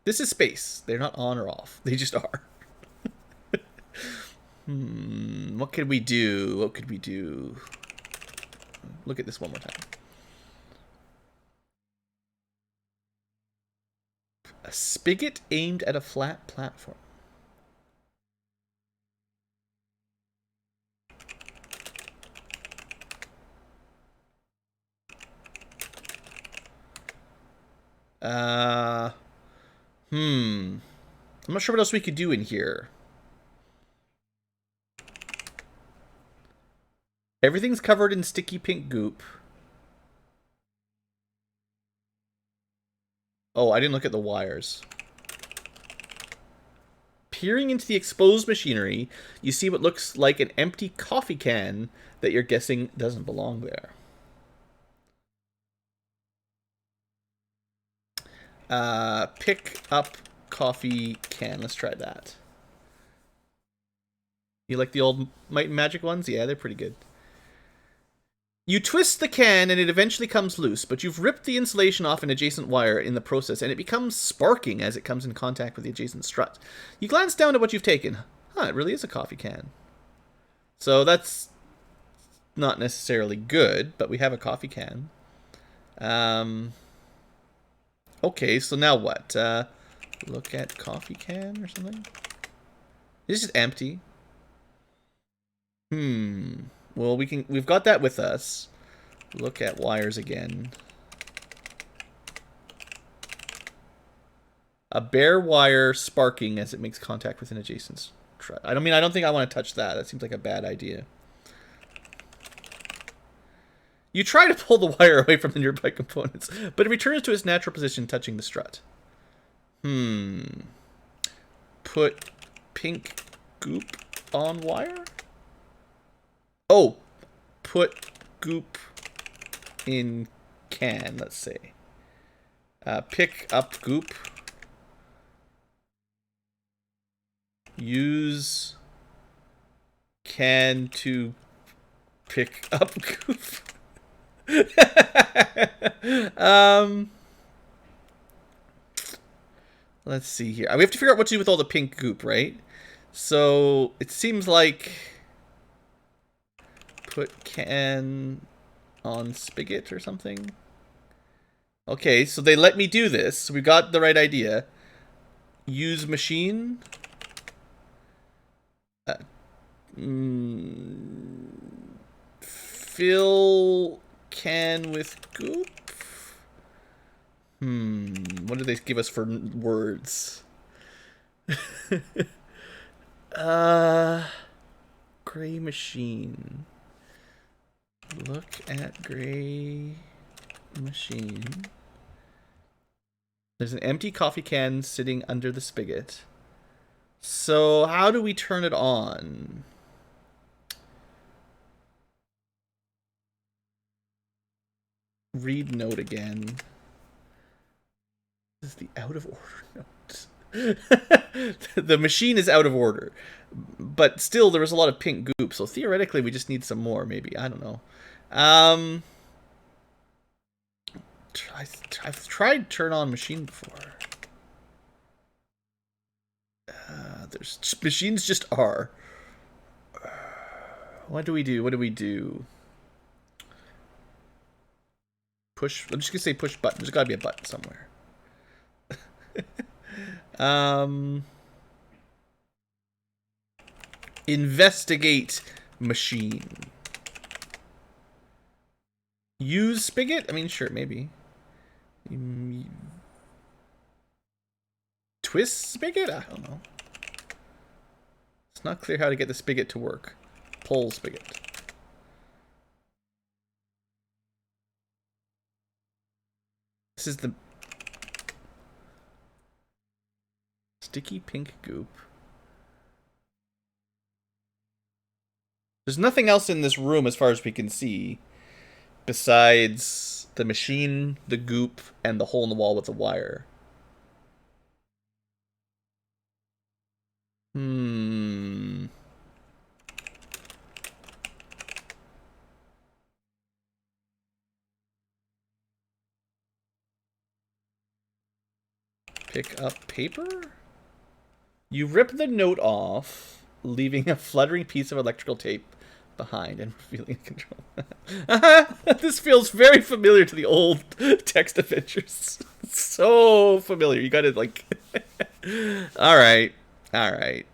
[SPEAKER 1] This is space. They're not on or off. They just are. What could we do? What could we do? Look at this one more time. A spigot aimed at a flat platform. I'm not sure what else we could do in here. Everything's covered in sticky pink goop. Oh, I didn't look at the wires. Peering into the exposed machinery, you see what looks like an empty coffee can that you're guessing doesn't belong there. Pick up coffee can. Let's try that. You like the old Might and Magic ones? Yeah, they're pretty good. You twist the can and it eventually comes loose, but you've ripped the insulation off an adjacent wire in the process and it becomes sparking as it comes in contact with the adjacent strut. You glance down at what you've taken. Huh, it really is a coffee can. So that's not necessarily good, but we have a coffee can. Okay, so now what? Look at coffee can or something? It's just empty. Well, we've got that with us. Look at wires again. A bare wire sparking as it makes contact with an adjacent strut. I don't think I want to touch that. That seems like a bad idea. You try to pull the wire away from the nearby components, but it returns to its natural position, touching the strut. Put pink goop on wire? Oh, put goop in can, let's say. Pick up goop. Use can to pick up goop. Let's see here. We have to figure out what to do with all the pink goop, right? So it seems like put can on spigot or something. Okay, so they let me do this. So we got the right idea. Use machine. Fill can with goop. What did they give us for words? Gray machine. Look at gray machine. There's an empty coffee can sitting under the spigot. So how do we turn it on? Read note again. This is the out of order note. The machine is out of order. But still, there was a lot of pink goop, so theoretically we just need some more, maybe. I don't know. I've tried turn on machine before. Machines just are. What do we do? What do we do? Push. I'm just gonna say push button. There's gotta be a button somewhere. Investigate machine. Use spigot? I mean, sure, maybe. Twist spigot? I don't know. It's not clear how to get the spigot to work. Pull spigot. This is the sticky pink goop. There's nothing else in this room as far as we can see besides the machine, the goop, and the hole in the wall with the wire. Pick up paper? You rip the note off. leaving a fluttering piece of electrical tape behind and revealing control. This feels very familiar to the old text adventures. So familiar. You gotta, like... Alright. Alright.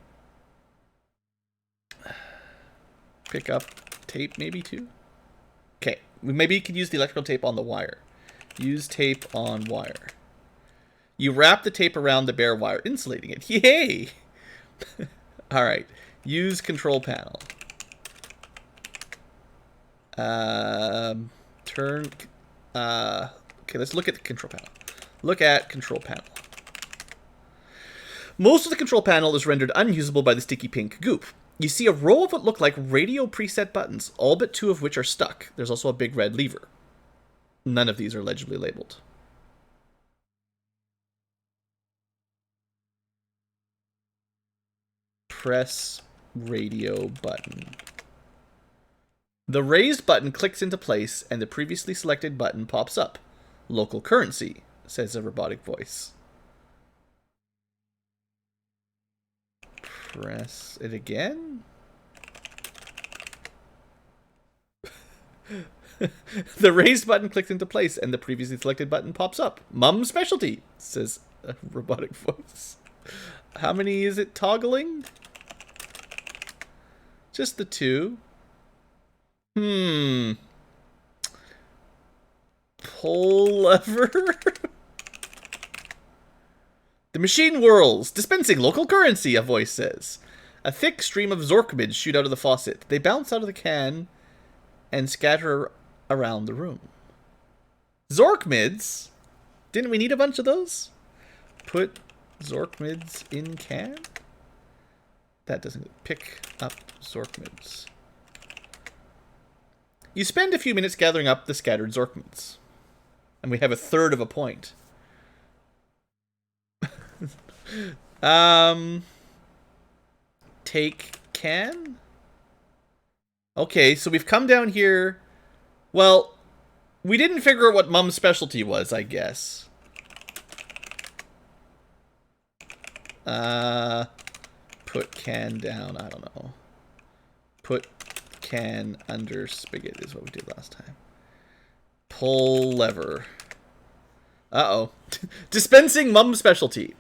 [SPEAKER 1] Pick up tape, maybe, too? Okay. Maybe you could use the electrical tape on the wire. Use tape on wire. You wrap the tape around the bare wire, insulating it. Yay! Alright. Use control panel. Okay, let's look at the control panel. Look at control panel. Most of the control panel is rendered unusable by the sticky pink goop. You see a row of what look like radio preset buttons, all but 2 of which are stuck. There's also a big red lever. None of these are legibly labeled. Press radio button. The raised button clicks into place, and the previously selected button pops up. Local currency, says a robotic voice. Press it again? The raised button clicks into place, and the previously selected button pops up. Mum specialty, says a robotic voice. How many is it toggling? Just the 2. Pull lever. The machine whirls, dispensing local currency, a voice says. A thick stream of Zorkmids shoot out of the faucet. They bounce out of the can and scatter around the room. Zorkmids? Didn't we need a bunch of those? Put Zorkmids in can? That doesn't... Pick up Zorkmids. You spend a few minutes gathering up the scattered Zorkmids. And we have a third of a point. Take can? Okay, so we've come down here. Well, we didn't figure out what Mum's specialty was, I guess. Put can down, I don't know. Put can under spigot is what we did last time. Pull lever. Uh-oh. Dispensing Mum's specialty.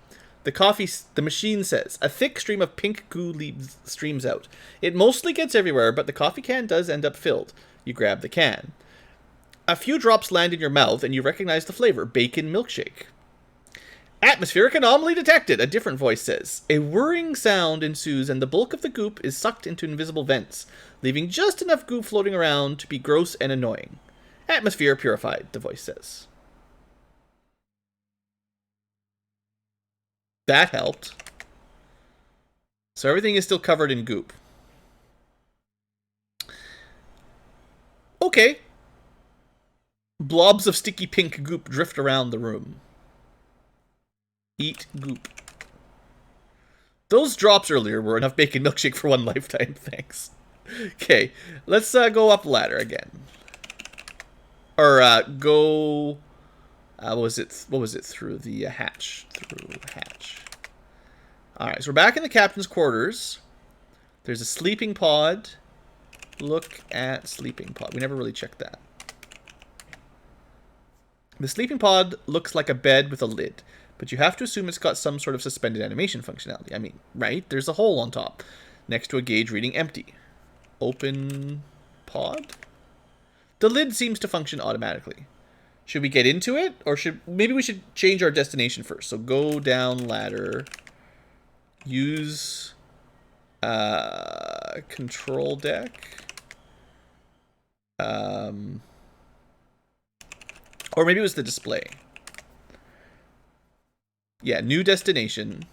[SPEAKER 1] The machine says. A thick stream of pink goo leaves streams out. It mostly gets everywhere, but the coffee can does end up filled. You grab the can. A few drops land in your mouth, and you recognize the flavor. Bacon milkshake. Atmospheric anomaly detected, a different voice says. A whirring sound ensues, and the bulk of the goop is sucked into invisible vents, leaving just enough goop floating around to be gross and annoying. Atmosphere purified, the voice says. That helped. So everything is still covered in goop. Okay. Blobs of sticky pink goop drift around the room. Eat goop. Those drops earlier were enough bacon milkshake for one lifetime, thanks. Okay, let's go up ladder again. Or go... what was it through the hatch? Through hatch. Alright, so we're back in the captain's quarters. There's a sleeping pod. Look at sleeping pod. We never really checked that. The sleeping pod looks like a bed with a lid, but you have to assume it's got some sort of suspended animation functionality. I mean, right? There's a hole on top, next to a gauge reading empty. Open pod? The lid seems to function automatically. Should we get into it? Or maybe we should change our destination first. So go down ladder. Use control deck. Or maybe it was the display. Yeah, new destination.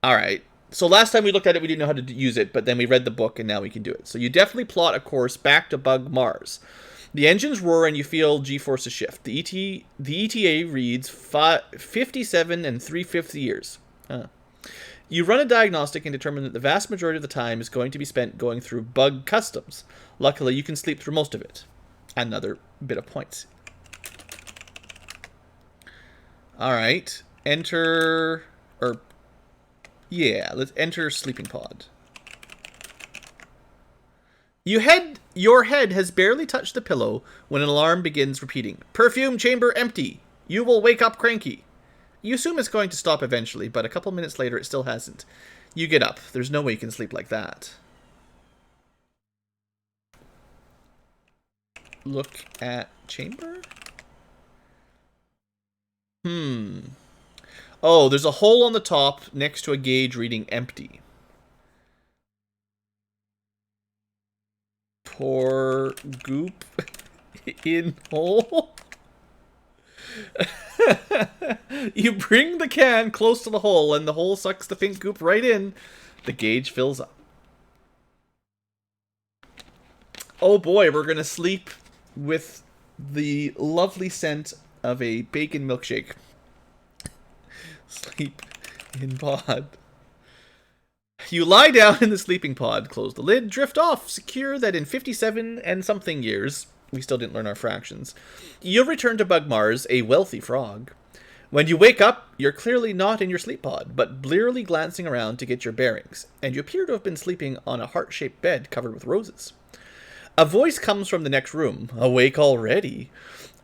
[SPEAKER 1] Alright. So last time we looked at it, we didn't know how to use it, but then we read the book, and now we can do it. So you definitely plot a course back to Bug Mars. The engines roar, and you feel G-forces shift. The ETA reads 57 and 3/5 years. You run a diagnostic and determine that the vast majority of the time is going to be spent going through Bug Customs. Luckily, you can sleep through most of it. Another bit of points. Alright. Enter... or... Yeah, let's enter sleeping pod. Your head has barely touched the pillow when an alarm begins repeating, "Perfume chamber empty. You will wake up cranky." You assume it's going to stop eventually, but a couple minutes later it still hasn't. You get up. There's no way you can sleep like that. Look at chamber? Oh, there's a hole on the top next to a gauge reading empty. Pour goop in hole? You bring the can close to the hole and the hole sucks the pink goop right in. The gauge fills up. Oh boy, we're gonna sleep with the lovely scent of a bacon milkshake. Sleep in pod. You lie down in the sleeping pod, close the lid, drift off, secure that in 57 and something years, we still didn't learn our fractions, you'll return to Bugmars, a wealthy frog. When you wake up, you're clearly not in your sleep pod, but blearily glancing around to get your bearings, and you appear to have been sleeping on a heart-shaped bed covered with roses. A voice comes from the next room. Awake already?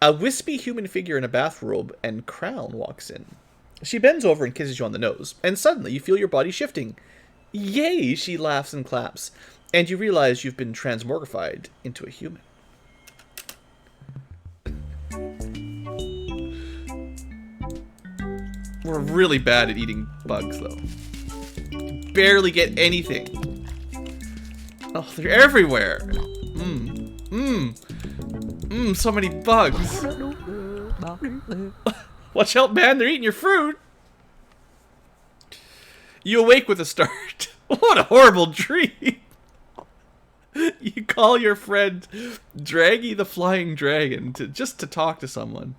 [SPEAKER 1] A wispy human figure in a bathrobe and crown walks in. She bends over and kisses you on the nose, and suddenly you feel your body shifting. Yay, she laughs and claps, and you realize you've been transmogrified into a human. We're really bad at eating bugs, though. Barely get anything. Oh, they're everywhere. So many bugs. Watch out, man, they're eating your fruit. You awake with a start. What a horrible dream. You call your friend Draggy the Flying Dragon just to talk to someone.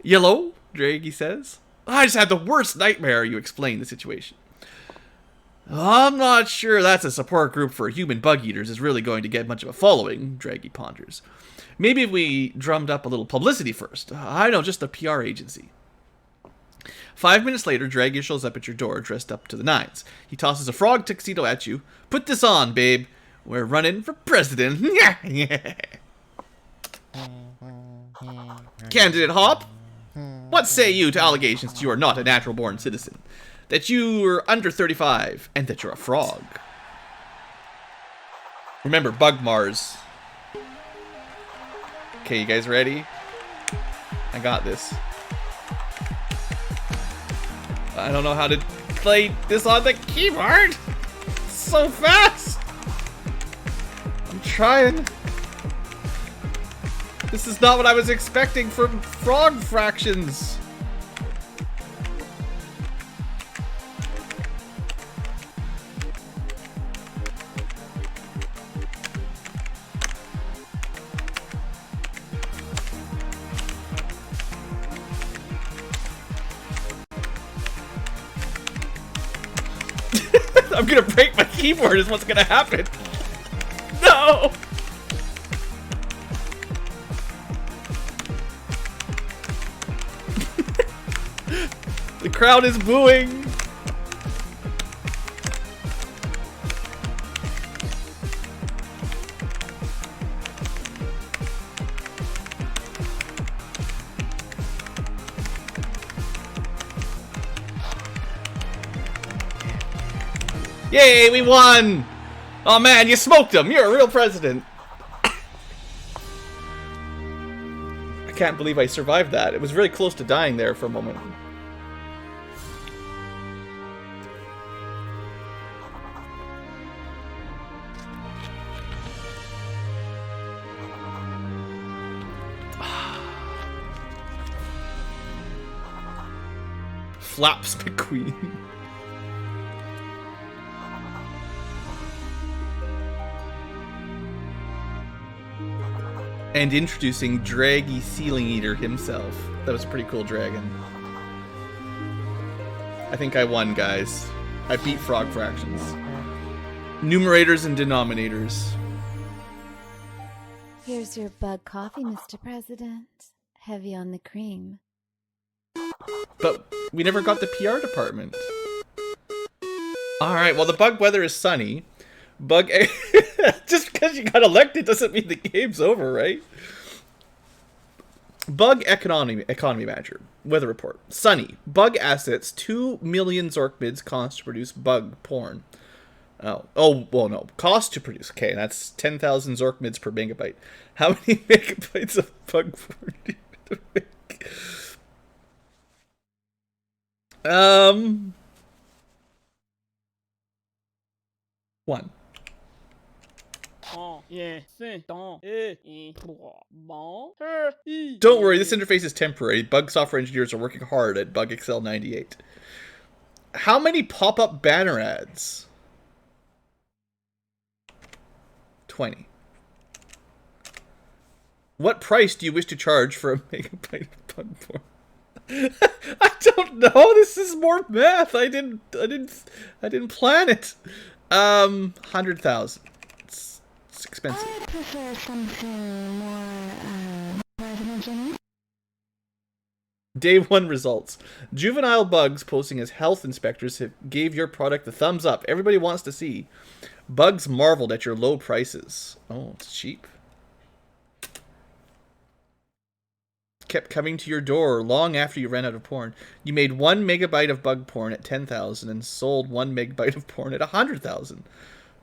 [SPEAKER 1] Yellow, Draggy says. I just had the worst nightmare, you explain the situation. I'm not sure that's a support group for human bug eaters is really going to get much of a following, Draggy ponders. Maybe if we drummed up a little publicity first. I know, just a PR agency. 5 minutes later, Draggy shows up at your door dressed up to the nines. He tosses a frog tuxedo at you. Put this on, babe. We're running for president. Candidate Hop, what say you to allegations that you are not a natural-born citizen? That you are under 35, and that you're a frog. Remember, Bugmars. Okay, you guys ready? I got this. I don't know how to play this on the keyboard. It's so fast. I'm trying. This is not what I was expecting from Frog Fractions. I'm gonna break my keyboard is what's gonna happen. No! The crowd is booing. Yay, we won! Oh man, you smoked him! You're a real president! I can't believe I survived that. It was really close to dying there for a moment. Flaps McQueen. And introducing Draggy Ceiling Eater himself. That was a pretty cool dragon. I think I won, guys. I beat Frog Fractions. Numerators and denominators.
[SPEAKER 3] Here's your bug coffee, Mr. President. Heavy on the cream.
[SPEAKER 1] But we never got the PR department. All right. Well, the bug weather is sunny. Bug. Just because you got elected doesn't mean the game's over, right? Bug economy manager. Weather report. Sunny. Bug assets. 2 million Zorkmids cost to produce bug porn. Oh, well, no. Cost to produce. Okay, that's 10,000 Zorkmids per megabyte. How many megabytes of bug porn do you have to make? One. Don't worry, this interface is temporary. Bug software engineers are working hard at Bug Excel 98. How many pop-up banner ads? 20. What price do you wish to charge for a megabyte of bug porn? I don't know. This is more math. I didn't plan it. 100,000. It's expensive.
[SPEAKER 4] I prefer something more residential.
[SPEAKER 1] Day 1 results. Juvenile Bugs posting as health inspectors gave your product the thumbs up. Everybody wants to see. Bugs marveled at your low prices. Oh, it's cheap. Kept coming to your door long after you ran out of porn. You made 1 megabyte of bug porn at 10,000 and sold 1 megabyte of porn at 100,000.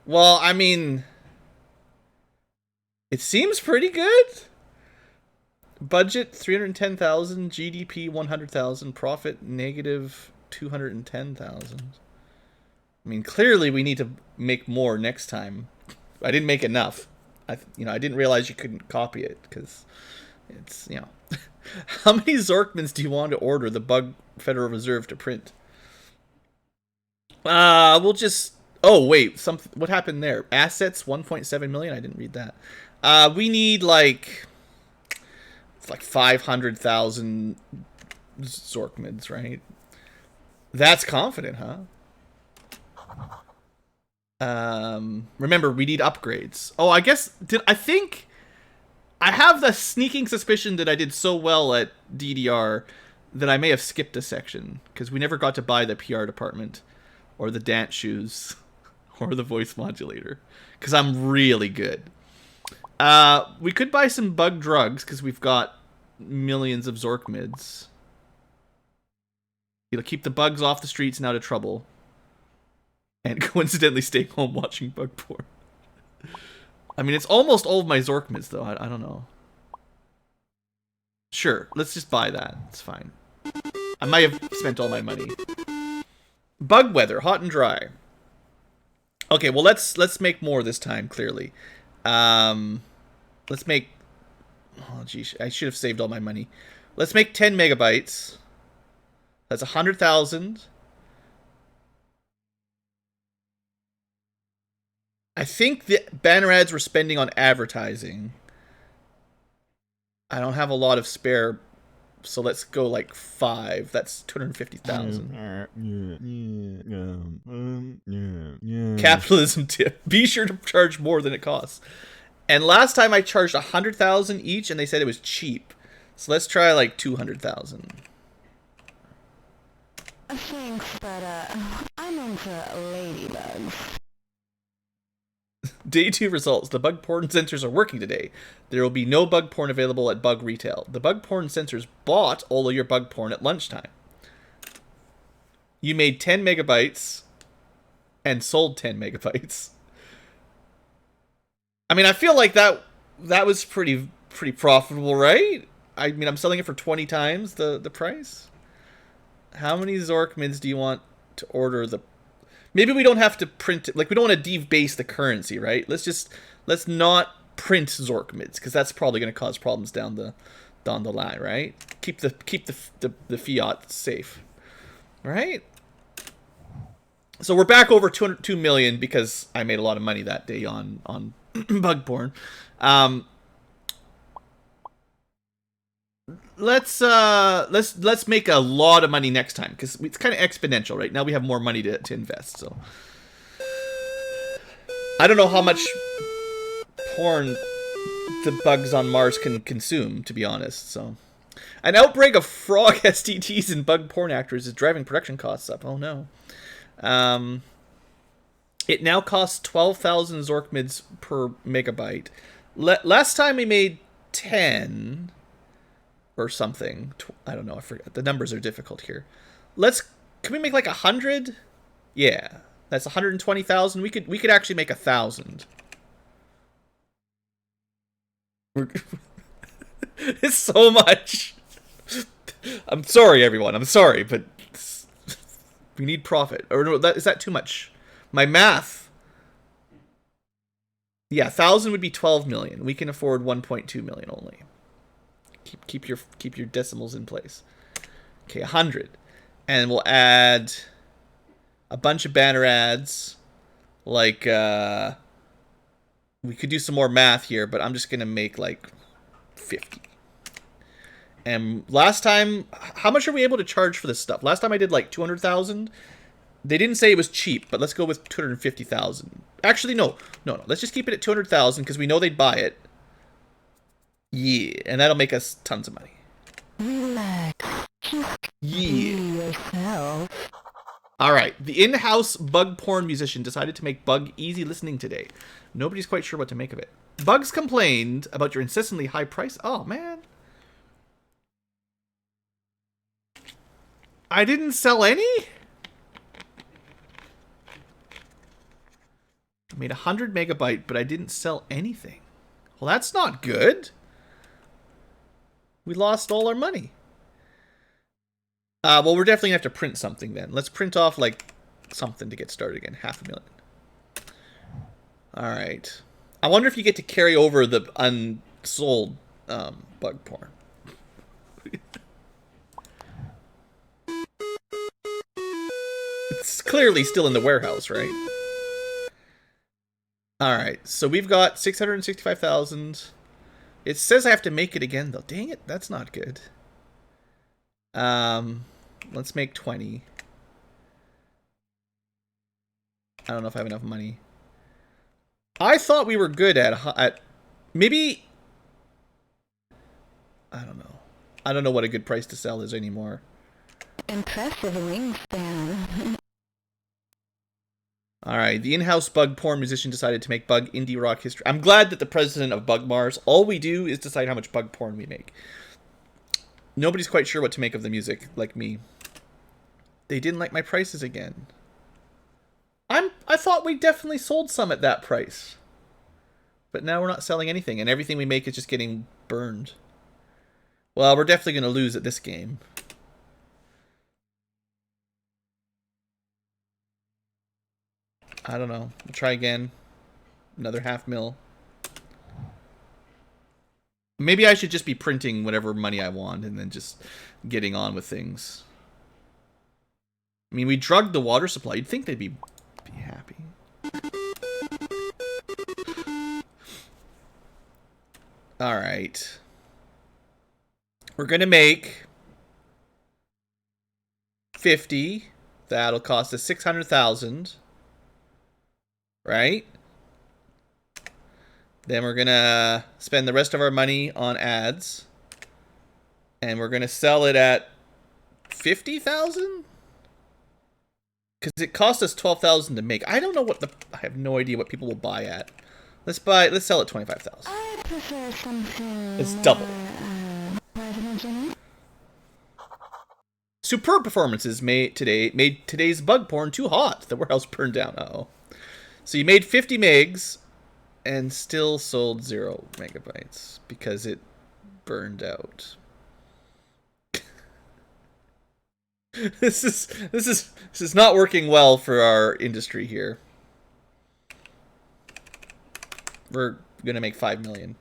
[SPEAKER 1] Well, I mean, it seems pretty good. Budget 310,000, GDP 100,000, profit negative 210,000. I mean, clearly we need to make more next time. I didn't make enough. I didn't realize you couldn't copy it because it's, How many Zorkmids do you want to order the Bug Federal Reserve to print? We'll just... Oh, wait. What happened there? Assets, 1.7 million? I didn't read that. We need, it's like 500,000 Zorkmids, right? That's confident, huh? Remember, we need upgrades. Oh, I guess... I have the sneaking suspicion that I did so well at DDR that I may have skipped a section, because we never got to buy the PR department, or the dance shoes, or the voice modulator, because I'm really good. We could buy some bug drugs, because we've got millions of Zorkmids. It'll keep the bugs off the streets and out of trouble. And coincidentally stay home watching bug porn. I mean, it's almost all of my Zorkmids, though. I don't know. Sure, let's just buy that. It's fine. I might have spent all my money. Bug weather, hot and dry. Okay, well, let's make more this time, clearly. Let's make... Oh, geez, I should have saved all my money. Let's make 10 megabytes. That's 100,000. I think the banner ads we're spending on advertising. I don't have a lot of spare, so let's go like 5. That's 250,000. Capitalism tip. Be sure to charge more than it costs. And last time I charged 100,000 each, and they said it was cheap. So let's try like 200,000.
[SPEAKER 4] Thanks, but I'm into ladybugs.
[SPEAKER 1] Day 2 results. The bug porn sensors are working today. There will be no bug porn available at Bug Retail. The bug porn sensors bought all of your bug porn at lunchtime. You made 10 megabytes and sold 10 megabytes. I mean, I feel like that was pretty profitable, right? I mean, I'm selling it for 20 times the price. How many Zorkmids do you want to order the... Maybe we don't have to print it. Like, we don't want to debase the currency, right? Let's not print Zorkmids, because that's probably going to cause problems down the line, right? Keep the fiat safe, right? So we're back over 2 million because I made a lot of money that day on bug porn. Let's make a lot of money next time, because it's kind of exponential right now. We have more money to invest, so I don't know how much porn the bugs on Mars can consume, to be honest. So an outbreak of frog STDs and bug porn actors is driving production costs up. Oh no. It now costs 12,000 Zorkmids per megabyte. Last time we made 10 or something. I don't know. I forget. The numbers are difficult here. Can we make like 100? Yeah, that's 120,000. We could actually make 1,000. It's so much. I'm sorry, everyone. I'm sorry, but we need profit. Or no, is that too much? My math. Yeah, 1,000 would be 12 million. We can afford 1.2 million only. Keep your decimals in place. Okay, 100, and we'll add a bunch of banner ads. Like we could do some more math here, but I'm just gonna make like 50. And last time, how much are we able to charge for this stuff? Last time I did like 200,000. They didn't say it was cheap, but let's go with 250,000. Actually, no. Let's just keep it at 200,000 because we know they'd buy it. Yeah, and that'll make us tons of money.
[SPEAKER 4] Relax. Just be yourself.
[SPEAKER 1] Alright, the in-house bug porn musician decided to make Bug easy listening today. Nobody's quite sure what to make of it. Bugs complained about your incessantly high price. Oh, man. I didn't sell any? I made 100 megabyte, but I didn't sell anything. Well, that's not good. We lost all our money. Well, we're definitely going to have to print something then. Let's print off, like, something to get started again. 500,000. Alright. I wonder if you get to carry over the unsold bug porn. It's clearly still in the warehouse, right? Alright, so we've got 665,000. It says I have to make it again, though. Dang it, that's not good. Let's make 20. I don't know if I have enough money. I thought we were good at maybe... I don't know. I don't know what a good price to sell is anymore.
[SPEAKER 4] Impressive wingspan.
[SPEAKER 1] Alright, the in-house bug porn musician decided to make Bug indie rock history. I'm glad that the president of Bug Mars, all we do is decide how much bug porn we make. Nobody's quite sure what to make of the music, like me. They didn't like my prices again. I thought we definitely sold some at that price. But now we're not selling anything, and everything we make is just getting burned. Well, we're definitely going to lose at this game. I don't know. We'll try again. Another 500,000. Maybe I should just be printing whatever money I want and then just getting on with things. I mean, we drugged the water supply. You'd think they'd be happy. Alright. We're going to make 50. That'll cost us 600,000. Right? Then we're going to spend the rest of our money on ads. And we're going to sell it at 50,000? Because it cost us 12,000 to make. I don't know what I have no idea what people will buy at. Let's sell it 25,000.
[SPEAKER 4] I prefer something.
[SPEAKER 1] It's double.
[SPEAKER 4] President.
[SPEAKER 1] Superb performances made today's bug porn too hot. The warehouse burned down. Uh-oh. So you made 50 megs and still sold 0 megabytes because it burned out. This is not working well for our industry here. We're gonna make 5 million.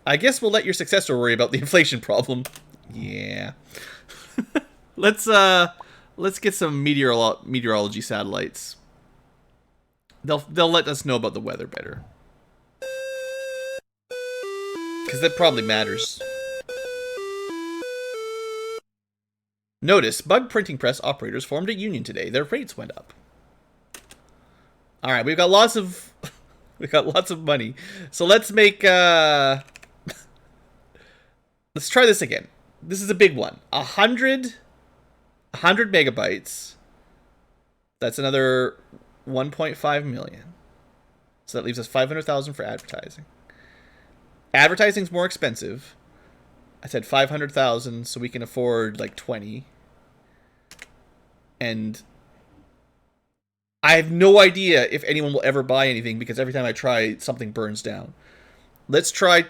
[SPEAKER 1] I guess we'll let your successor worry about the inflation problem. Yeah. Let's get some meteorology satellites. They'll let us know about the weather better. Because that probably matters. Notice, bug printing press operators formed a union today. Their rates went up. Alright, we've got lots of money. So let's make let's try this again. This is a big one. 100 megabytes. That's another 1.5 million. So that leaves us 500,000 for advertising. Advertising's more expensive. I said 500,000, so we can afford like 20. And I have no idea if anyone will ever buy anything because every time I try, something burns down. Let's try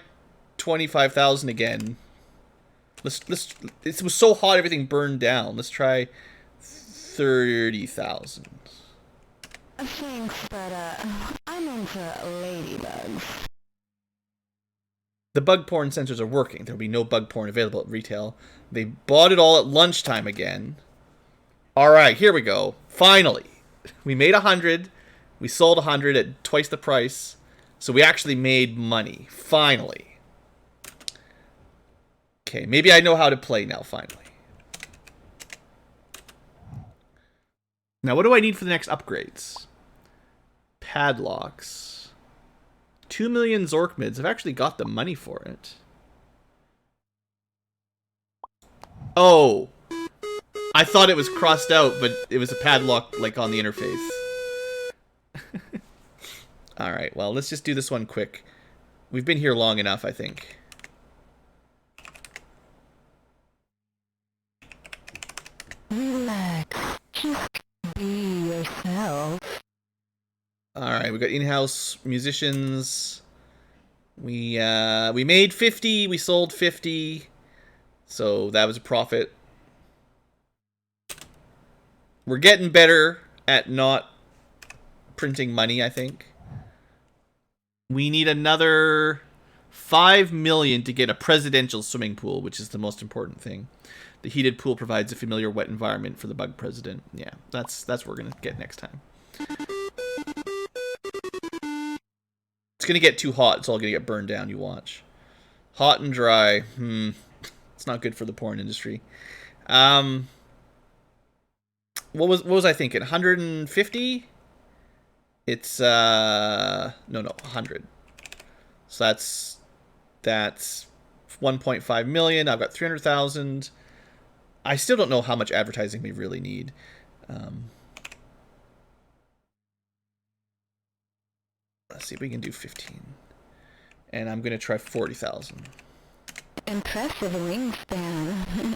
[SPEAKER 1] 25,000 again. It was so hot, everything burned down. Let's try 30,000.
[SPEAKER 4] Thanks, but I'm into ladybugs.
[SPEAKER 1] The bug porn sensors are working. There will be no bug porn available at retail. They bought it all at lunchtime again. Alright, here we go. Finally. We made 100. We sold 100 at twice the price. So we actually made money. Finally. Okay, maybe I know how to play now, finally. Now, what do I need for the next upgrades? Padlocks. 2 million Zorkmids. I've actually got the money for it. Oh. I thought it was crossed out, but it was a padlock, like, on the interface. Alright, well, let's just do this one quick. We've been here long enough, I think.
[SPEAKER 4] Relax. Just be yourself.
[SPEAKER 1] Alright, we got in-house musicians. We made 50, we sold 50. So that was a profit. We're getting better at not printing money, I think. We need another 5 million to get a presidential swimming pool, which is the most important thing. The heated pool provides a familiar wet environment for the bug president. Yeah, that's what we're gonna get next time. It's gonna get too hot. It's all gonna get burned down. You watch. Hot and dry. It's not good for the porn industry. What was I thinking? 150? It's no 100. So that's 1.5 million. I've got 300,000. I still don't know how much advertising we really need. Let's see if we can do 15. And I'm going to try 40,000.
[SPEAKER 4] Impressive wingspan.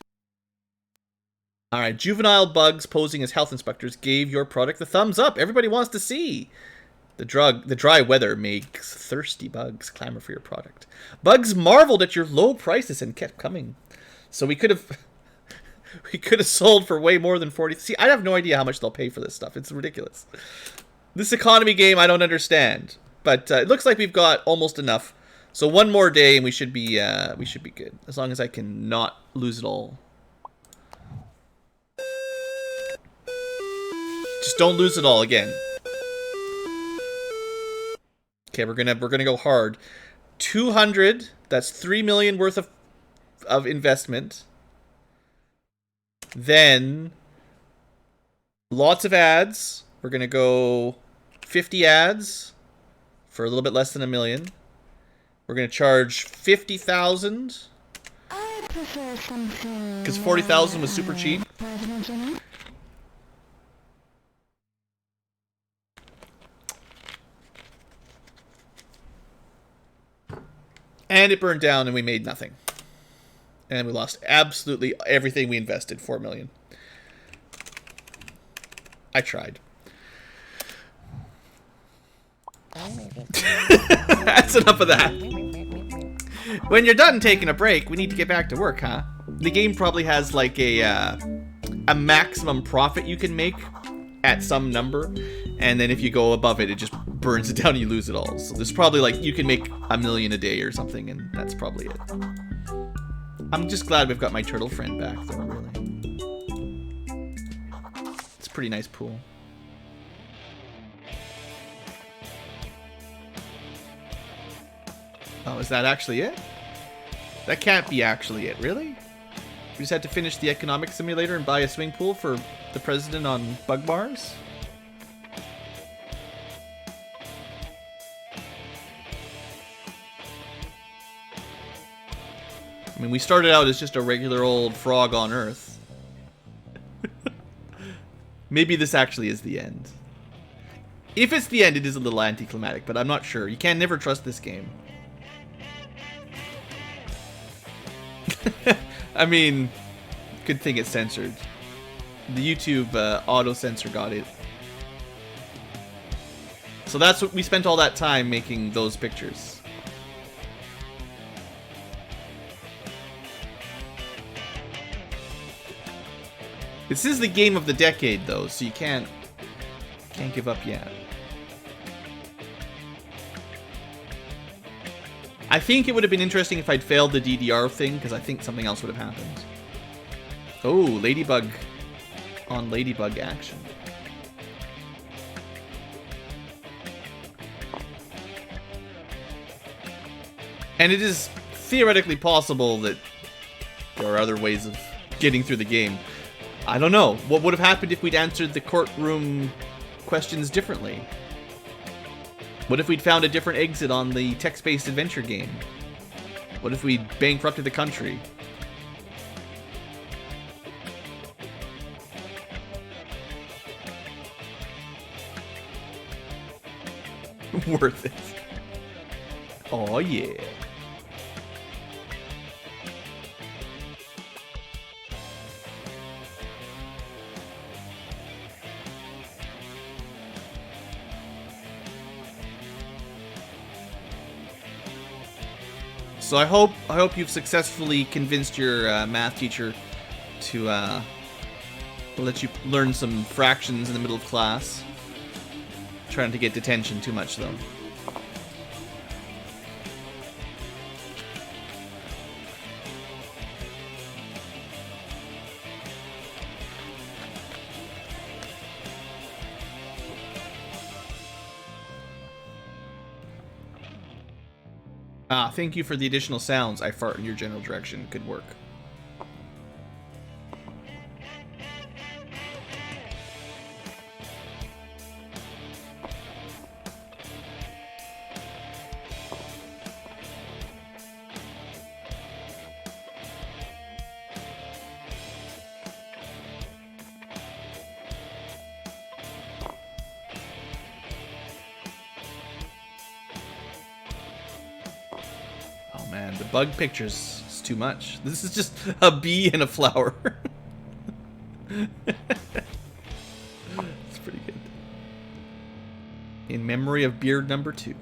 [SPEAKER 1] Alright, juvenile bugs posing as health inspectors gave your product the thumbs up. Everybody wants to see. The dry weather makes thirsty bugs clamor for your product. Bugs marveled at your low prices and kept coming. So we could have sold for way more than 40. See, I have no idea how much they'll pay for this stuff. It's ridiculous. This economy game I don't understand. But it looks like we've got almost enough. So one more day and we should be good. As long as I can not lose it all. Just don't lose it all again. Okay, we're gonna go hard. 200. That's 3 million worth of investment. Then lots of ads. We're gonna go 50 ads for a little bit less than $1 million. We're gonna charge 50,000.
[SPEAKER 4] I prefer something.
[SPEAKER 1] Because 40,000 was super cheap.
[SPEAKER 4] President Jimmy?
[SPEAKER 1] And it burned down and we made nothing. And we lost absolutely everything we invested, 4 million. I tried. That's enough of that. When you're done taking a break, we need to get back to work, huh? The game probably has like a maximum profit you can make at some number. And then if you go above it, it just burns it down and you lose it all. So there's probably like, you can make $1 million a day or something, and that's probably it. I'm just glad we've got my turtle friend back, though, really. It's a pretty nice pool. Oh, is that actually it? That can't be actually it, really? We just had to finish the economic simulator and buy a swimming pool for the president on Bug Mars? I mean, we started out as just a regular old frog on Earth. Maybe this actually is the end. If it's the end, it is a little anticlimactic, but I'm not sure. You can never trust this game. I mean, good thing it's censored. The YouTube auto-censor got it. So that's what we spent all that time making those pictures. This is the game of the decade, though, so you can't give up yet. I think it would have been interesting if I'd failed the DDR thing, because I think something else would have happened. Oh, Ladybug on Ladybug action. And it is theoretically possible that there are other ways of getting through the game. I don't know. What would have happened if we'd answered the courtroom questions differently? What if we'd found a different exit on the text-based adventure game? What if we'd bankrupted the country? Worth it. Oh yeah. So I hope you've successfully convinced your math teacher to let you learn some fractions in the middle of class. Trying to get detention too much though. Ah, thank you for the additional sounds. I fart in your general direction. Good work. Man, the bug pictures is too much. This is just a bee and a flower. It's pretty good. In memory of beard number 2.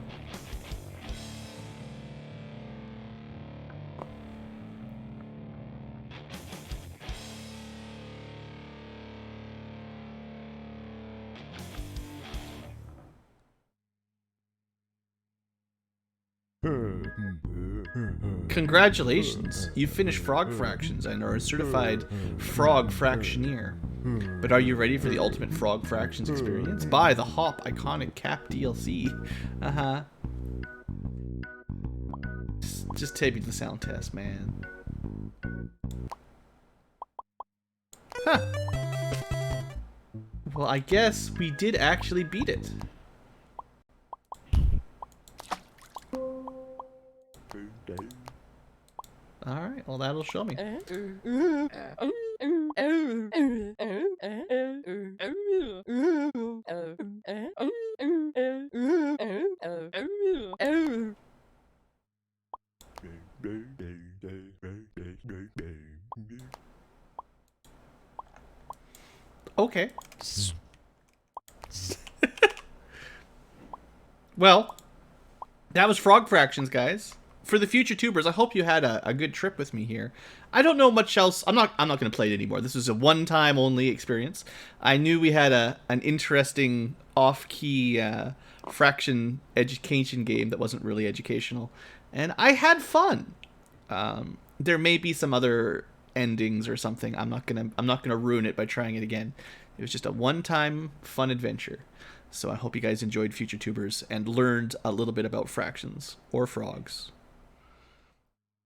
[SPEAKER 1] Congratulations, you've finished Frog Fractions and are a certified Frog Fractioneer. But are you ready for the ultimate Frog Fractions experience? Buy the Hop Iconic Cap DLC. Just take me to the sound test, man. Huh. Well, I guess we did actually beat it. Alright, well that'll show me. Okay. Well, that was Frog Fractions, guys. For the future tubers, I hope you had a good trip with me here. I don't know much else. I'm not going to play it anymore. This was a one-time only experience. I knew we had an interesting off-key fraction education game that wasn't really educational, and I had fun. There may be some other endings or something. I'm not gonna ruin it by trying it again. It was just a one-time fun adventure. So I hope you guys enjoyed Future Tubers and learned a little bit about fractions or frogs.